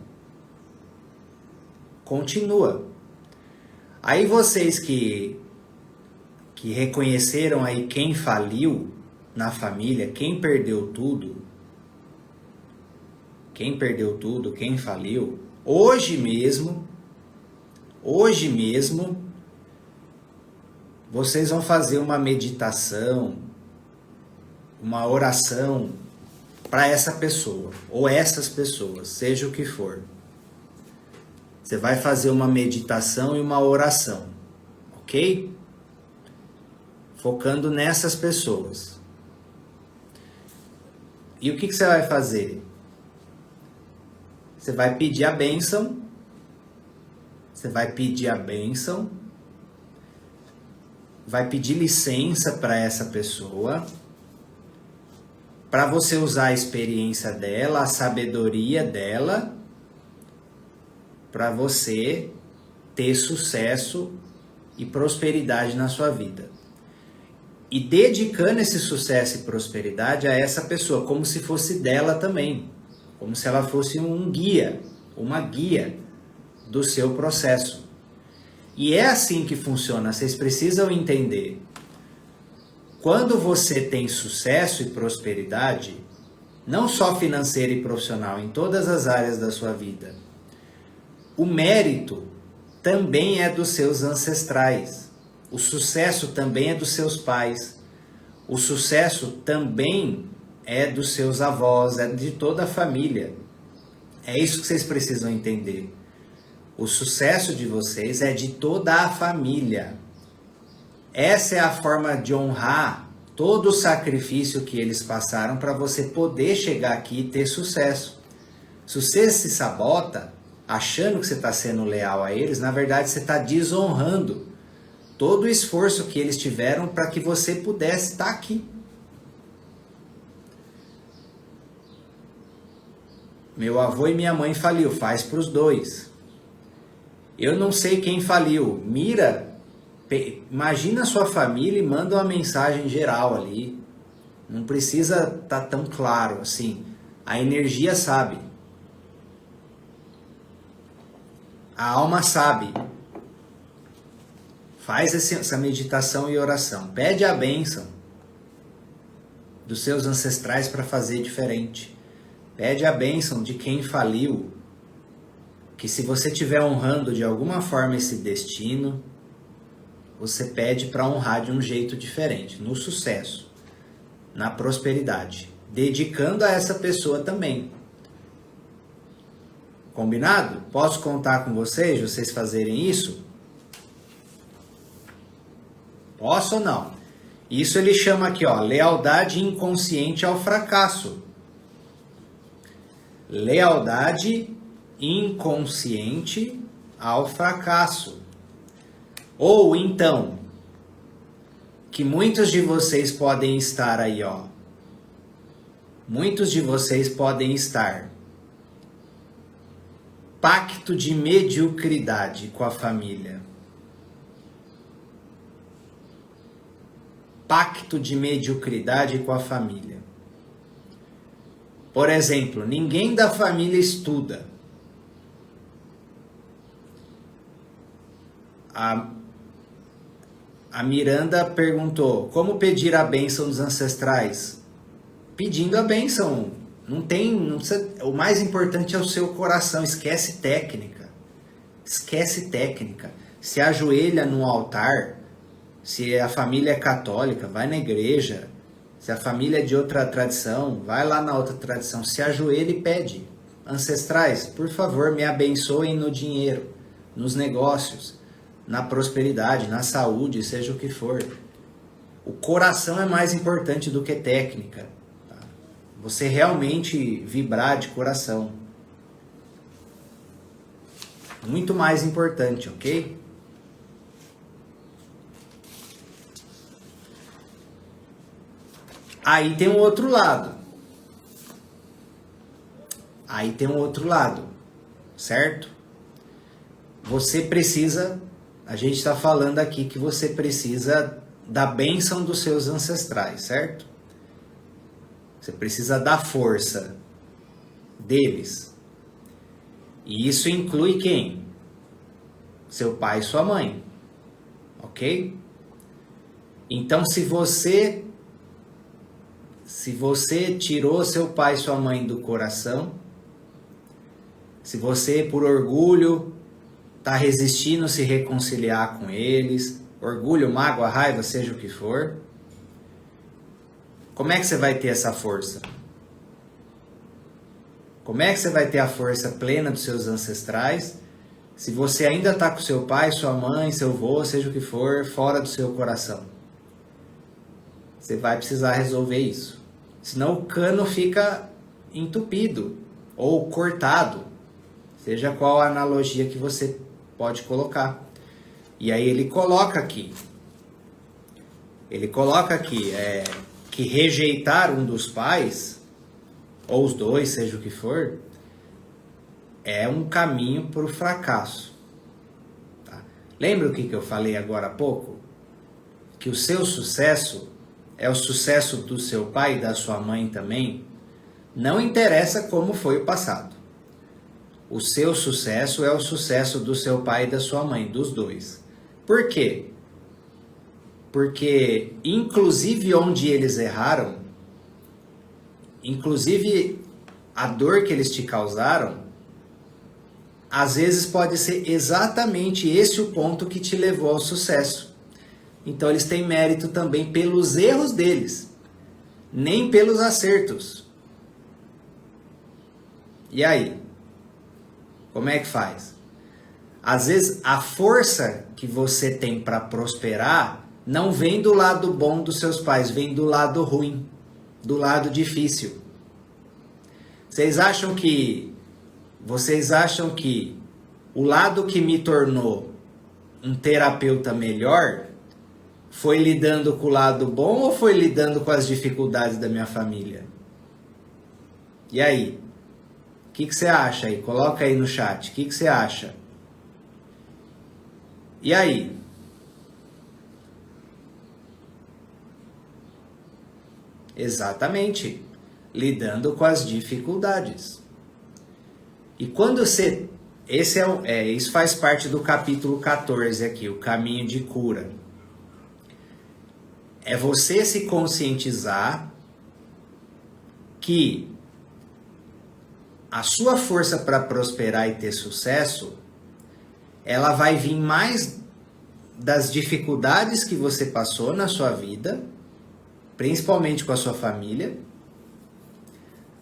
Continua. Aí vocês que reconheceram aí quem faliu na família, quem perdeu tudo, quem faliu, hoje mesmo, Hoje mesmo, vocês vão fazer uma meditação, uma oração para essa pessoa, ou essas pessoas, seja o que for. Você vai fazer uma meditação e uma oração, ok? Focando nessas pessoas. E o que você vai fazer? Você vai pedir a bênção. Você vai pedir a bênção. Vai pedir licença para essa pessoa, para você usar a experiência dela, a sabedoria dela, para você ter sucesso e prosperidade na sua vida. E dedicando esse sucesso e prosperidade a essa pessoa, como se fosse dela também, como se ela fosse um guia, uma guia do seu processo. E é assim que funciona, vocês precisam entender. Quando você tem sucesso e prosperidade, não só financeira e profissional, em todas as áreas da sua vida, o mérito também é dos seus ancestrais. O sucesso também é dos seus pais. O sucesso também é dos seus avós, é de toda a família. É isso que vocês precisam entender. O sucesso de vocês é de toda a família. Essa é a forma de honrar todo o sacrifício que eles passaram para você poder chegar aqui e ter sucesso. Se você se sabota, achando que você está sendo leal a eles, na verdade você está desonrando todo o esforço que eles tiveram para que você pudesse estar aqui. Meu avô e minha mãe faliu, faz para os dois. Eu não sei quem faliu. Imagina a sua família e manda uma mensagem geral ali. Não precisa estar tão claro assim. A energia sabe. A alma sabe. Faz essa meditação e oração. Pede a bênção dos seus ancestrais para fazer diferente. Pede a bênção de quem faliu. Que se você estiver honrando de alguma forma esse destino, você pede para honrar de um jeito diferente, no sucesso, na prosperidade, dedicando a essa pessoa também. Combinado? Posso contar com vocês fazerem isso? Posso ou não? Isso ele chama aqui, ó, lealdade inconsciente ao fracasso. Lealdade inconsciente ao fracasso. Ou então, que muitos de vocês podem estar aí, ó. Muitos de vocês podem estar pacto de mediocridade com a família. Pacto de mediocridade com a família. Por exemplo, ninguém da família estuda. A Miranda perguntou, como pedir a bênção dos ancestrais? Pedindo a bênção. Não precisa, o mais importante é o seu coração. Esquece técnica. Esquece técnica. Se ajoelha no altar. Se a família é católica, vai na igreja. Se a família é de outra tradição, vai lá na outra tradição. Se ajoelha e pede. Ancestrais, por favor, me abençoem no dinheiro, nos negócios, na prosperidade, na saúde, seja o que for. O coração é mais importante do que técnica. Tá? Você realmente vibrar de coração. Muito mais importante, ok? Aí tem um outro lado. Aí tem um outro lado, certo? Você precisa, a gente está falando aqui que você precisa da bênção dos seus ancestrais, certo? Você precisa da força deles. E isso inclui quem? Seu pai e sua mãe, ok? Então, se você tirou seu pai e sua mãe do coração, se você, por orgulho, tá resistindo se reconciliar com eles, orgulho, mágoa, raiva, seja o que for. Como é que você vai ter essa força? Como é que você vai ter a força plena dos seus ancestrais se você ainda está com seu pai, sua mãe, seu avô, seja o que for, fora do seu coração? Você vai precisar resolver isso. Senão o cano fica entupido ou cortado, seja qual a analogia que você pode colocar. E aí ele coloca aqui que rejeitar um dos pais, ou os dois, seja o que for, é um caminho para o fracasso. Tá? Lembra o que eu falei agora há pouco? Que o seu sucesso é o sucesso do seu pai e da sua mãe também. Não interessa como foi o passado. O seu sucesso é o sucesso do seu pai e da sua mãe, dos dois. Por quê? Porque, inclusive onde eles erraram, inclusive a dor que eles te causaram, às vezes pode ser exatamente esse o ponto que te levou ao sucesso. Então eles têm mérito também pelos erros deles, nem pelos acertos. E aí? Como é que faz? Às vezes a força que você tem para prosperar não vem do lado bom dos seus pais, vem do lado ruim, do lado difícil. Vocês acham que o lado que me tornou um terapeuta melhor foi lidando com o lado bom ou foi lidando com as dificuldades da minha família? E aí? O que você acha aí? Coloca aí no chat. O que você acha? E aí? Exatamente. Lidando com as dificuldades. E quando você... isso faz parte do capítulo 14 aqui, o caminho de cura. É você se conscientizar que a sua força para prosperar e ter sucesso, ela vai vir mais das dificuldades que você passou na sua vida, principalmente com a sua família,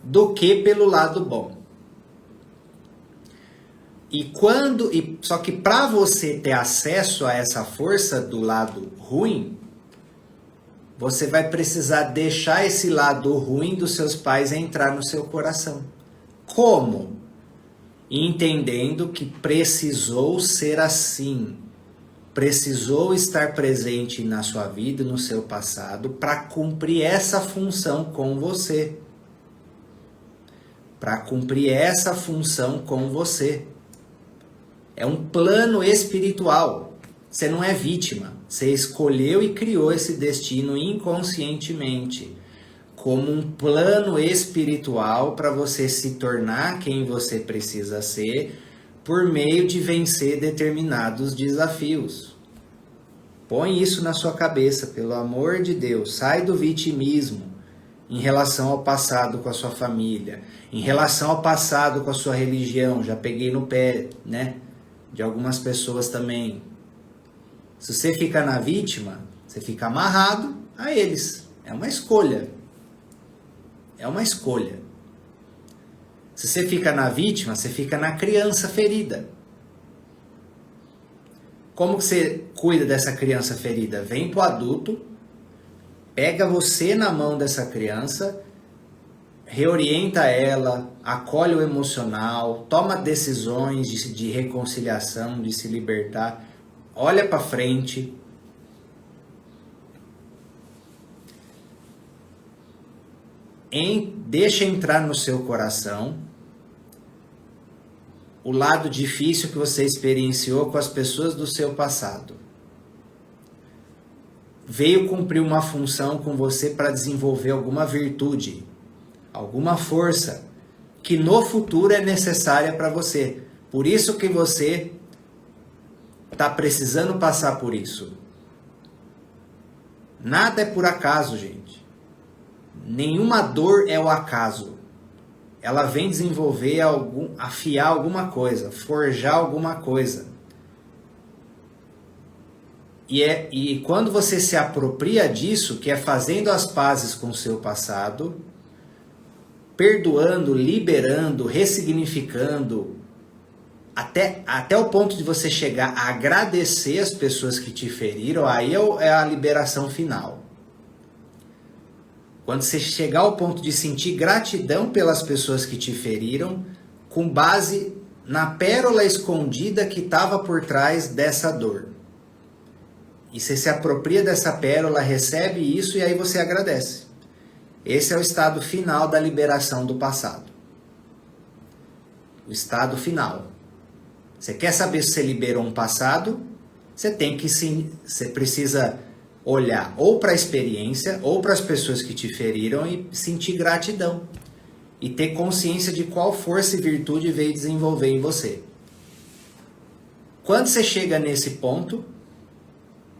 do que pelo lado bom. Só que para você ter acesso a essa força do lado ruim, você vai precisar deixar esse lado ruim dos seus pais entrar no seu coração. Como? Entendendo que precisou ser assim. Precisou estar presente na sua vida, no seu passado, para cumprir essa função com você. Para cumprir essa função com você. É um plano espiritual. Você não é vítima. Você escolheu e criou esse destino inconscientemente. Como um plano espiritual para você se tornar quem você precisa ser por meio de vencer determinados desafios. Põe isso na sua cabeça, pelo amor de Deus. Sai do vitimismo em relação ao passado com a sua família, em relação ao passado com a sua religião. Já peguei no pé, né? De algumas pessoas também. Se você fica na vítima, você fica amarrado a eles. É uma escolha. É uma escolha. Se você fica na vítima, você fica na criança ferida. Como que você cuida dessa criança ferida? Vem pro adulto, pega você na mão dessa criança, reorienta ela, acolhe o emocional, toma decisões de reconciliação, de se libertar, olha para frente. Deixa entrar no seu coração o lado difícil que você experienciou com as pessoas do seu passado. Veio cumprir uma função com você para desenvolver alguma virtude, alguma força que no futuro é necessária para você. Por isso que você está precisando passar por isso. Nada é por acaso, gente. Nenhuma dor é o acaso. Ela vem desenvolver afiar alguma coisa, forjar alguma coisa. E quando você se apropria disso, que é fazendo as pazes com o seu passado, perdoando, liberando, ressignificando, até o ponto de você chegar a agradecer as pessoas que te feriram, aí é a liberação final. Quando você chegar ao ponto de sentir gratidão pelas pessoas que te feriram, com base na pérola escondida que estava por trás dessa dor. E você se apropria dessa pérola, recebe isso e aí você agradece. Esse é o estado final da liberação do passado. O estado final. Você quer saber se você liberou um passado? Você precisa olhar ou para a experiência ou para as pessoas que te feriram e sentir gratidão. E ter consciência de qual força e virtude veio desenvolver em você. Quando você chega nesse ponto,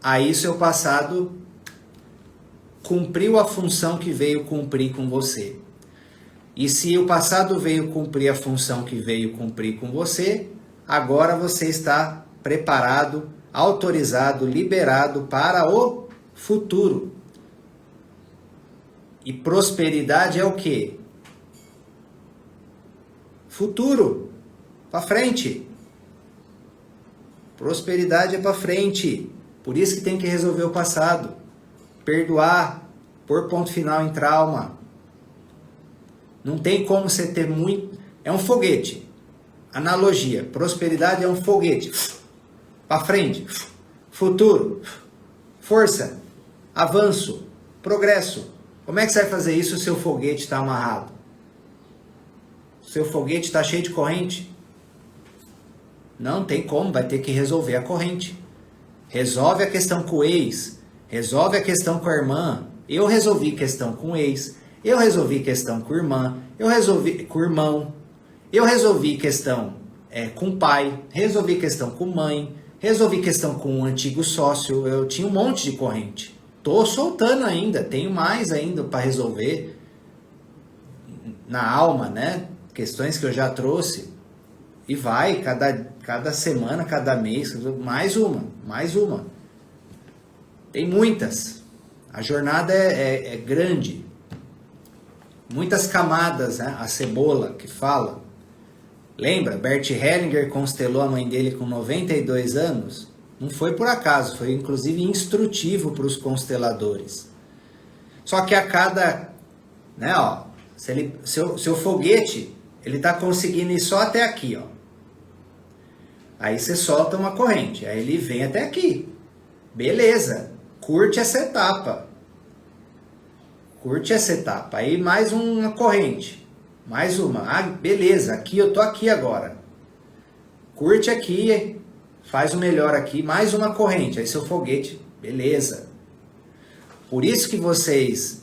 aí seu passado cumpriu a função que veio cumprir com você. E se o passado veio cumprir a função que veio cumprir com você, agora você está preparado, autorizado, liberado para o futuro. E prosperidade é o quê? Futuro, para frente. Prosperidade é para frente. Por isso que tem que resolver o passado. Perdoar, pôr ponto final em trauma. Não tem como você ter muito... É um foguete. Analogia. Prosperidade é um foguete. Para frente. Futuro. Força. Avanço. Progresso. Como é que você vai fazer isso se o seu foguete está amarrado? Seu foguete está cheio de corrente? Não tem como, vai ter que resolver a corrente. Resolve a questão com o ex, resolve a questão com a irmã. Eu resolvi questão com o ex, eu resolvi questão com a irmã, eu resolvi com o irmão, eu resolvi questão com o pai, resolvi questão com mãe, resolvi questão com um antigo sócio, eu tinha um monte de corrente. Tô soltando ainda, tenho mais ainda para resolver na alma, né? Questões que eu já trouxe, e vai, cada semana, cada mês, mais uma. Tem muitas. A jornada é grande. Muitas camadas, né? A cebola que fala. Lembra? Bert Hellinger constelou a mãe dele com 92 anos? Não foi por acaso, foi inclusive instrutivo para os consteladores. Só que a cada... né, ó, seu foguete... ele está conseguindo ir só até aqui, ó. Aí você solta uma corrente, aí ele vem até aqui. Beleza, curte essa etapa. Aí mais uma corrente, mais uma. Ah, beleza, aqui eu tô aqui agora. Curte aqui, faz o melhor aqui, mais uma corrente. Aí seu foguete, beleza. Por isso que vocês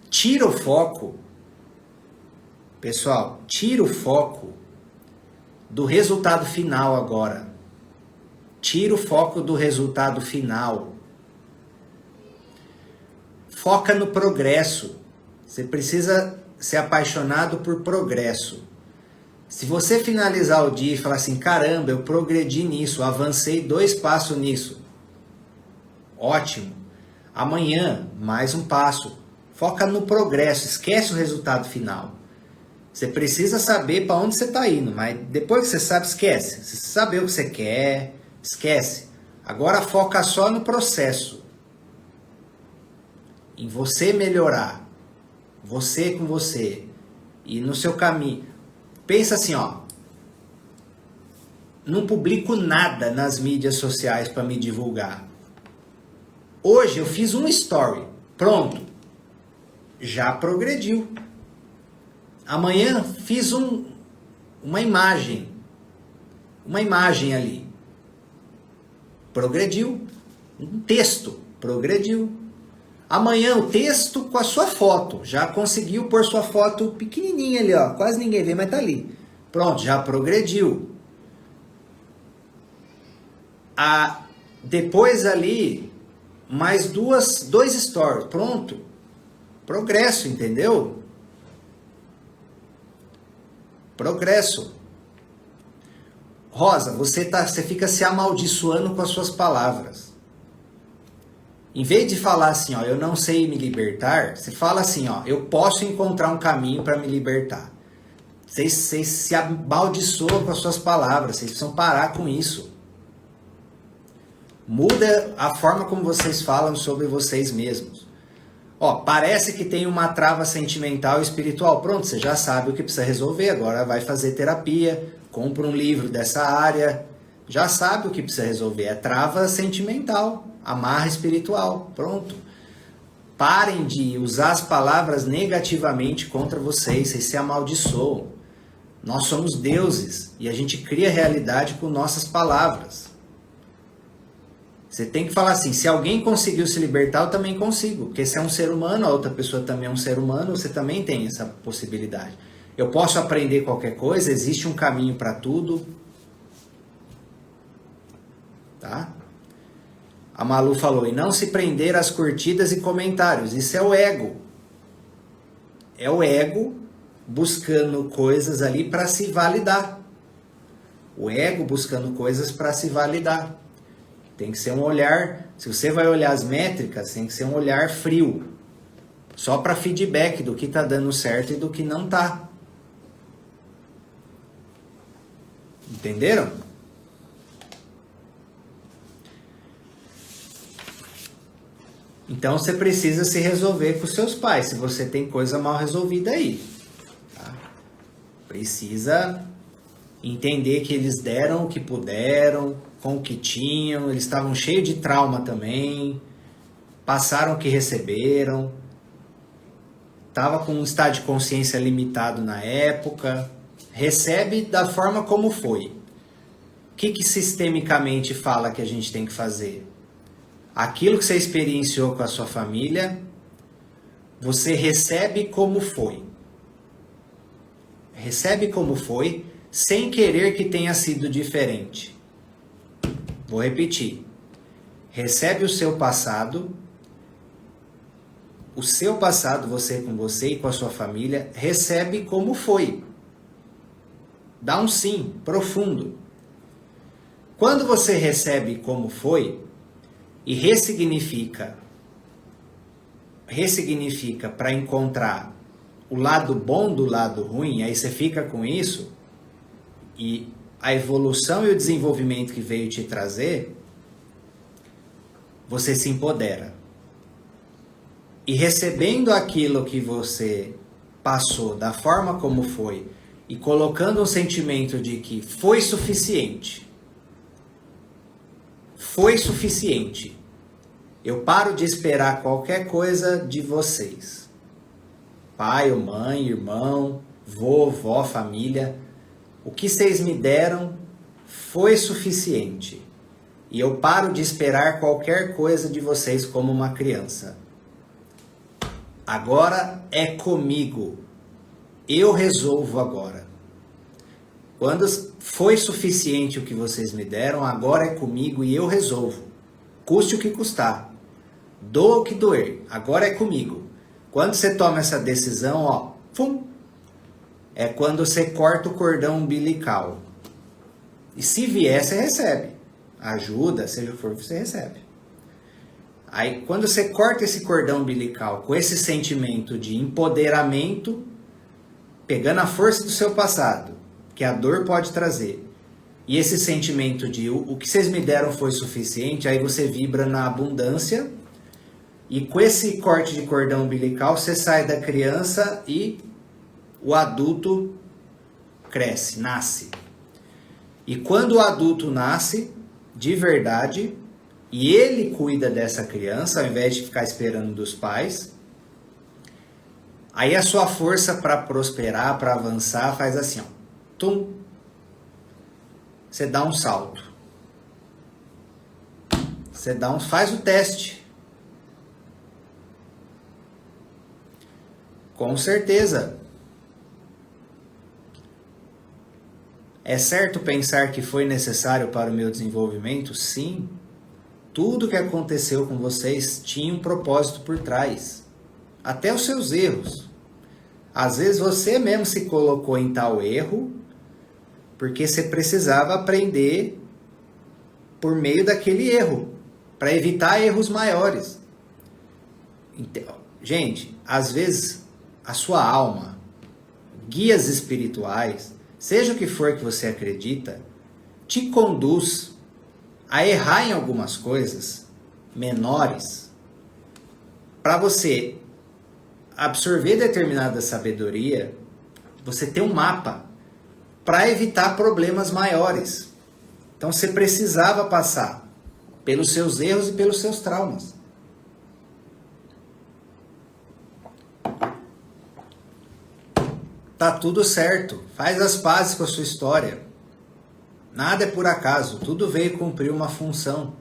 tiram o foco. Pessoal, tira o foco do resultado final agora. Tira o foco do resultado final. Foca no progresso. Você precisa ser apaixonado por progresso. Se você finalizar o dia e falar assim, caramba, eu progredi nisso, avancei 2 passos nisso. Ótimo. Amanhã, mais um passo. Foca no progresso, esquece o resultado final. Você precisa saber para onde você está indo, mas depois que você sabe, esquece. Se você saber o que você quer, esquece. Agora foca só no processo. Em você melhorar. Você com você. E no seu caminho. Pensa assim, ó. Não publico nada nas mídias sociais para me divulgar. Hoje eu fiz um story. Pronto. Já progrediu. Amanhã fiz uma imagem. Uma imagem ali. Progrediu. Um texto. Progrediu. Amanhã o texto com a sua foto. Já conseguiu pôr sua foto pequenininha ali, ó. Quase ninguém vê, mas tá ali. Pronto, já progrediu. Depois ali, mais 2 stories. Pronto. Progresso, entendeu? Progresso. Rosa, você fica se amaldiçoando com as suas palavras. Em vez de falar assim, ó, eu não sei me libertar, você fala assim, ó, eu posso encontrar um caminho para me libertar. Vocês se amaldiçoam com as suas palavras, vocês precisam parar com isso. Muda a forma como vocês falam sobre vocês mesmos. Ó, parece que tem uma trava sentimental e espiritual. Pronto, você já sabe o que precisa resolver. Agora vai fazer terapia, compra um livro dessa área. Já sabe o que precisa resolver. É trava sentimental, amarra espiritual. Pronto. Parem de usar as palavras negativamente contra vocês. Vocês se amaldiçoam. Nós somos deuses e a gente cria realidade com nossas palavras. Você tem que falar assim, se alguém conseguiu se libertar, eu também consigo. Porque se é um ser humano, a outra pessoa também é um ser humano, você também tem essa possibilidade. Eu posso aprender qualquer coisa, existe um caminho para tudo. Tá? A Malu falou, e não se prender às curtidas e comentários. Isso é o ego. É o ego buscando coisas ali para se validar. O ego buscando coisas para se validar. Tem que ser um olhar, se você vai olhar as métricas, tem que ser um olhar frio. Só para feedback do que está dando certo e do que não está. Entenderam? Então você precisa se resolver com os seus pais, se você tem coisa mal resolvida aí. Tá? Precisa entender que eles deram o que puderam, com o que tinham, eles estavam cheios de trauma também, passaram o que receberam, estava com um estado de consciência limitado na época, recebe da forma como foi. O que sistemicamente fala que a gente tem que fazer? Aquilo que você experienciou com a sua família, você recebe como foi. Recebe como foi, sem querer que tenha sido diferente. Vou repetir. Recebe o seu passado, você com você e com a sua família, recebe como foi. Dá um sim profundo. Quando você recebe como foi e ressignifica para encontrar o lado bom do lado ruim, aí você fica com isso e a evolução e o desenvolvimento que veio te trazer, você se empodera. E recebendo aquilo que você passou da forma como foi e colocando um sentimento de que foi suficiente. Foi suficiente. Eu paro de esperar qualquer coisa de vocês. Pai ou mãe, irmão, vô, vó, família. O que vocês me deram foi suficiente. E eu paro de esperar qualquer coisa de vocês como uma criança. Agora é comigo. Eu resolvo agora. Quando foi suficiente o que vocês me deram, agora é comigo e eu resolvo. Custe o que custar. Doa o que doer. Agora é comigo. Quando você toma essa decisão, ó, pum, é quando você corta o cordão umbilical. E se vier, você recebe. Ajuda, seja o que for, você recebe. Aí, quando você corta esse cordão umbilical com esse sentimento de empoderamento, pegando a força do seu passado, que a dor pode trazer, e esse sentimento de o que vocês me deram foi suficiente, aí você vibra na abundância, e com esse corte de cordão umbilical, você sai da criança e o adulto cresce, nasce. E quando o adulto nasce, de verdade, e ele cuida dessa criança, ao invés de ficar esperando dos pais, aí a sua força para prosperar, para avançar, faz assim, ó, tum, você dá um salto. Você faz o teste. Com certeza. É certo pensar que foi necessário para o meu desenvolvimento? Sim. Tudo que aconteceu com vocês tinha um propósito por trás. Até os seus erros. Às vezes você mesmo se colocou em tal erro porque você precisava aprender por meio daquele erro, para evitar erros maiores. Então, gente, às vezes a sua alma, guias espirituais, seja o que for que você acredita, te conduz a errar em algumas coisas menores para você absorver determinada sabedoria, você ter um mapa para evitar problemas maiores. Então você precisava passar pelos seus erros e pelos seus traumas. Tá tudo certo, faz as pazes com a sua história. Nada é por acaso, tudo veio cumprir uma função.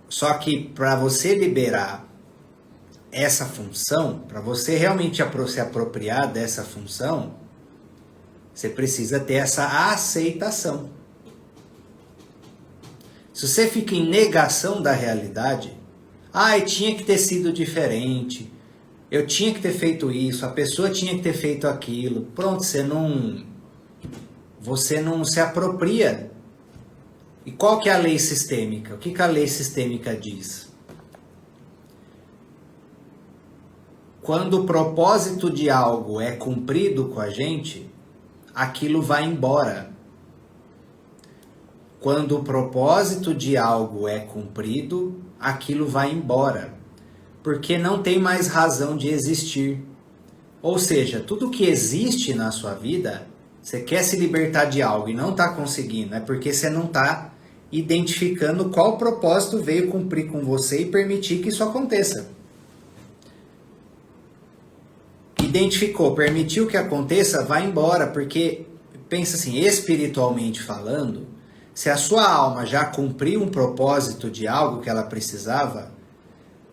Só que para você liberar essa função, para você realmente se apropriar dessa função, você precisa ter essa aceitação. Se você fica em negação da realidade, tinha que ter sido diferente, eu tinha que ter feito isso, a pessoa tinha que ter feito aquilo, pronto, você não se apropria. E qual que é a lei sistêmica? O que a lei sistêmica diz? Quando o propósito de algo é cumprido com a gente, aquilo vai embora. Quando o propósito de algo é cumprido, aquilo vai embora. Porque não tem mais razão de existir. Ou seja, tudo que existe na sua vida, você quer se libertar de algo e não está conseguindo, é porque você não está identificando qual propósito veio cumprir com você e permitir que isso aconteça. Identificou, permitiu que aconteça, vai embora, porque, pensa assim, espiritualmente falando, se a sua alma já cumpriu um propósito de algo que ela precisava,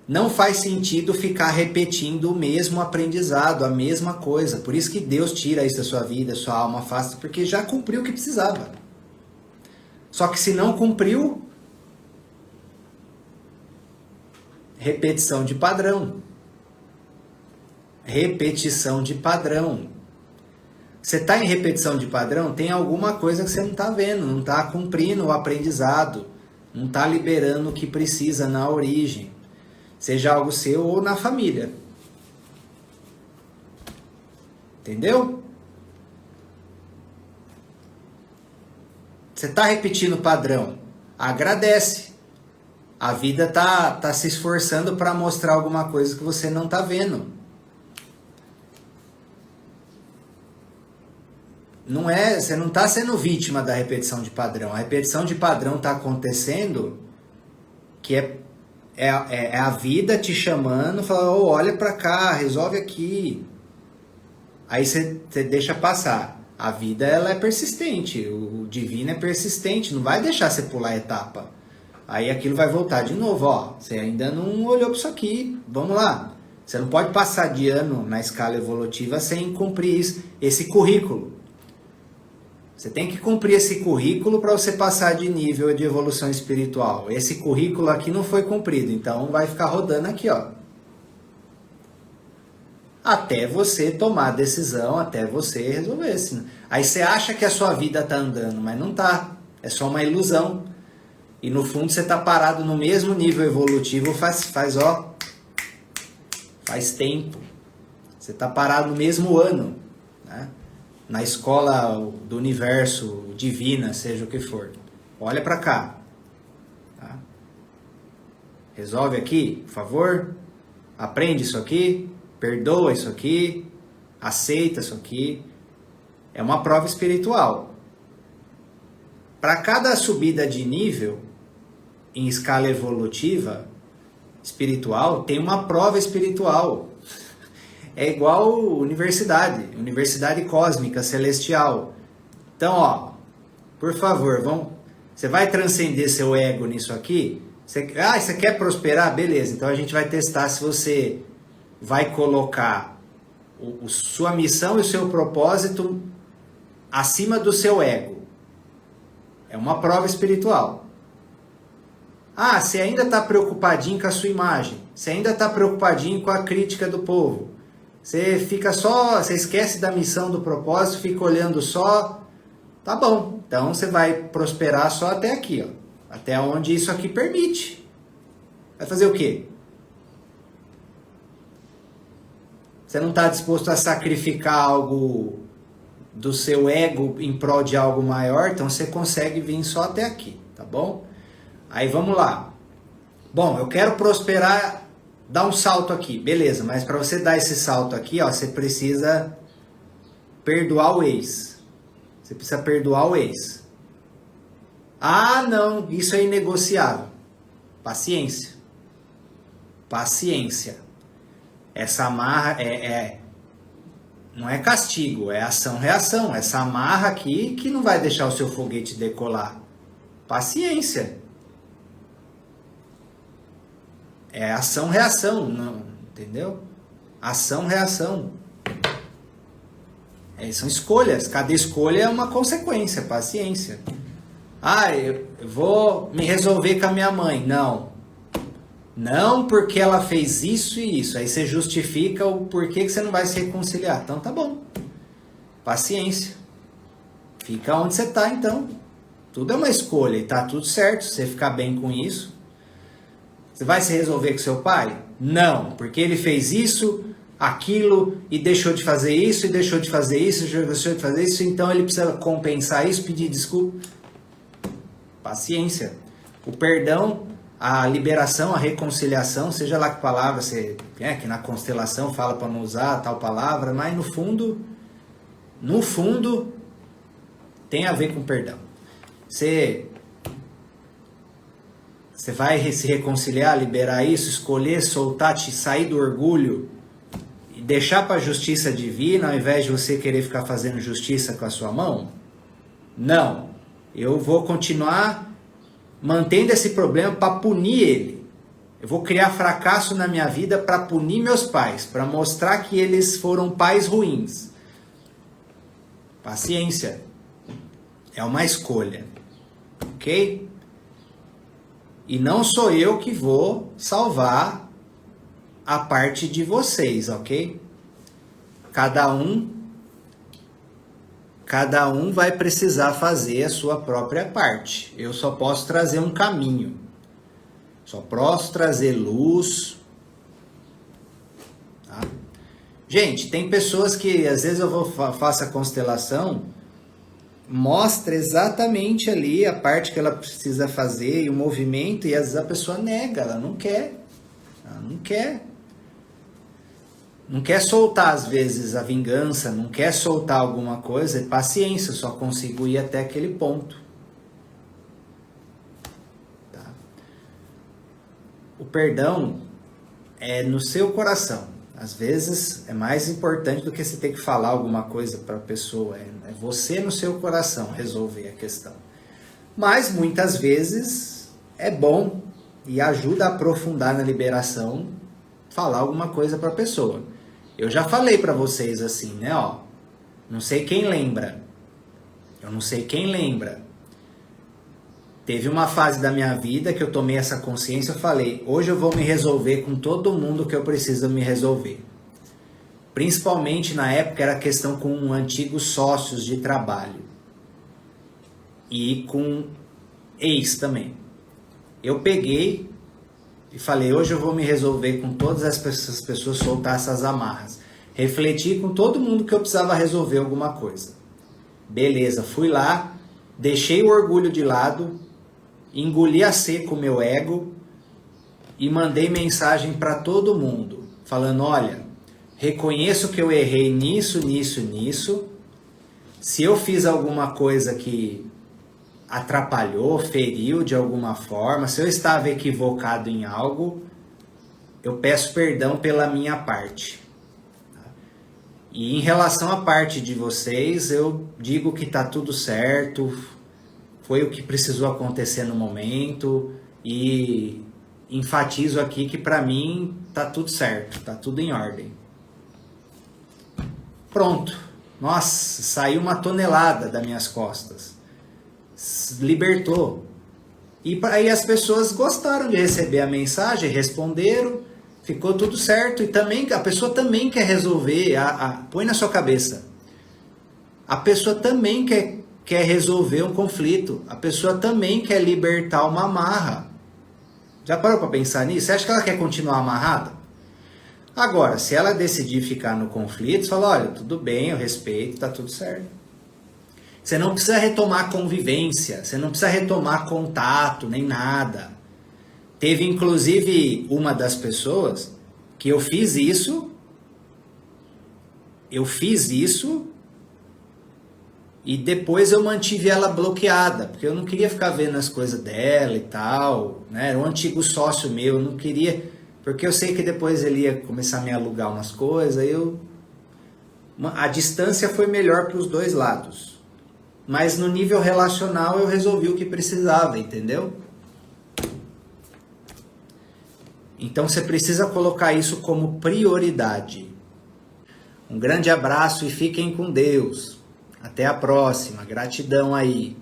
não faz sentido ficar repetindo o mesmo aprendizado, a mesma coisa. Por isso que Deus tira isso da sua vida, sua alma afasta, porque já cumpriu o que precisava. Só que se não cumpriu, repetição de padrão. Repetição de padrão. Você está em repetição de padrão, tem alguma coisa que você não está vendo, não está cumprindo o aprendizado, não está liberando o que precisa na origem. Seja algo seu ou na família. Entendeu? Você está repetindo o padrão. Agradece. A vida tá se esforçando para mostrar alguma coisa que você não está vendo. Você não está sendo vítima da repetição de padrão. A repetição de padrão está acontecendo que é a vida te chamando, falando, olha para cá, resolve aqui. Aí você deixa passar. A vida ela é persistente, o divino é persistente, não vai deixar você pular a etapa. Aí aquilo vai voltar de novo, você ainda não olhou para isso aqui, vamos lá. Você não pode passar de ano na escala evolutiva sem cumprir esse currículo. Você tem que cumprir esse currículo para você passar de nível de evolução espiritual. Esse currículo aqui não foi cumprido, então vai ficar rodando aqui, até você tomar a decisão, até você resolver. Aí você acha que a sua vida está andando, mas não está. É só uma ilusão. E no fundo você está parado no mesmo nível evolutivo faz tempo. Você está parado no mesmo ano, né? Na escola do universo, divina, seja o que for. Olha para cá. Tá? Resolve aqui, por favor. Aprende isso aqui. Perdoa isso aqui. Aceita isso aqui. É uma prova espiritual. Para cada subida de nível, em escala evolutiva, espiritual, tem uma prova espiritual. É igual universidade cósmica, celestial. Então, por favor, você vai transcender seu ego nisso aqui? Você quer prosperar? Beleza, então a gente vai testar se você vai colocar sua missão e o seu propósito acima do seu ego. É uma prova espiritual. Você ainda está preocupadinho com a sua imagem. Você ainda está preocupadinho com a crítica do povo. Você esquece da missão, do propósito, fica olhando só Tá bom, então você vai prosperar só até aqui, ó. Até onde isso aqui permite. Vai fazer o quê? Você não está disposto a sacrificar algo do seu ego em prol de algo maior, então você consegue vir só até aqui, tá bom? Aí vamos lá. Bom, eu quero prosperar, dar um salto aqui, beleza, mas para você dar esse salto aqui, ó, você precisa perdoar o ex. Você precisa perdoar o ex. Ah, não, isso é inegociável. Paciência. Paciência. Essa amarra não é castigo, é ação-reação. Essa amarra aqui que não vai deixar o seu foguete decolar. Paciência. É ação-reação, não, entendeu? Ação-reação. São escolhas. Cada escolha é uma consequência. Paciência. Ah, eu vou me resolver com a minha mãe. Não. Não, porque ela fez isso e isso. Aí você justifica o porquê que você não vai se reconciliar. Então tá bom. Paciência. Fica onde você tá, então. Tudo é uma escolha e tá tudo certo. Se você ficar bem com isso. Você vai se resolver com seu pai? Não, porque ele fez isso, aquilo, e deixou de fazer isso, e deixou de fazer isso, e deixou de fazer isso. Então ele precisa compensar isso, pedir desculpa. Paciência. O perdão, a liberação, a reconciliação, seja lá que palavra você que na constelação fala para não usar tal palavra, mas no fundo tem a ver com perdão. Você vai se reconciliar, liberar isso, escolher, soltar, te sair do orgulho e deixar para a justiça divina ao invés de você querer ficar fazendo justiça com a sua mão? Não. Eu vou continuar mantendo esse problema para punir ele. Eu vou criar fracasso na minha vida para punir meus pais, para mostrar que eles foram pais ruins. Paciência. É uma escolha. Ok? E não sou eu que vou salvar a parte de vocês, ok? Cada um vai precisar fazer a sua própria parte. Eu só posso trazer um caminho. Só posso trazer luz. Tá? Gente, tem pessoas que às vezes faço a constelação, mostra exatamente ali a parte que ela precisa fazer e o movimento, e às vezes a pessoa nega, ela não quer. Ela não quer. Não quer soltar, às vezes, a vingança, não quer soltar alguma coisa, paciência, eu só consigo ir até aquele ponto. Tá? O perdão é no seu coração. Às vezes é mais importante do que você ter que falar alguma coisa para a pessoa. É você no seu coração resolver a questão. Mas muitas vezes é bom e ajuda a aprofundar na liberação falar alguma coisa para a pessoa. Eu já falei para vocês assim, né? Ó, não sei quem lembra. Eu não sei quem lembra. Teve uma fase da minha vida que eu tomei essa consciência, eu falei, hoje eu vou me resolver com todo mundo que eu preciso me resolver. Principalmente na época era questão com antigos sócios de trabalho. E com ex também. Eu peguei e falei, hoje eu vou me resolver com todas essas pessoas, soltar essas amarras. Refleti com todo mundo que eu precisava resolver alguma coisa. Beleza, fui lá, deixei o orgulho de lado, engoli a seco o meu ego e mandei mensagem para todo mundo, falando, olha, reconheço que eu errei nisso. Se eu fiz alguma coisa que atrapalhou, feriu de alguma forma, se eu estava equivocado em algo, eu peço perdão pela minha parte. E em relação à parte de vocês, eu digo que está tudo certo, foi o que precisou acontecer no momento e enfatizo aqui que para mim tá tudo certo, tá tudo em ordem. Pronto. Nossa, saiu uma tonelada das minhas costas. Libertou. E aí as pessoas gostaram de receber a mensagem, responderam, ficou tudo certo. E também a pessoa também quer resolver, põe na sua cabeça. A pessoa também quer quer resolver um conflito. A pessoa também quer libertar uma amarra. Já parou para pensar nisso? Você acha que ela quer continuar amarrada? Agora, se ela decidir ficar no conflito, você fala, olha, tudo bem, eu respeito, tá tudo certo. Você não precisa retomar convivência, você não precisa retomar contato, nem nada. Teve inclusive uma das pessoas que eu fiz isso e depois eu mantive ela bloqueada, porque eu não queria ficar vendo as coisas dela e tal, né? Era um antigo sócio meu, eu não queria, porque eu sei que depois ele ia começar a me alugar umas coisas, a distância foi melhor para os dois lados. Mas no nível relacional eu resolvi o que precisava, entendeu? Então você precisa colocar isso como prioridade. Um grande abraço e fiquem com Deus. Até a próxima. Gratidão aí.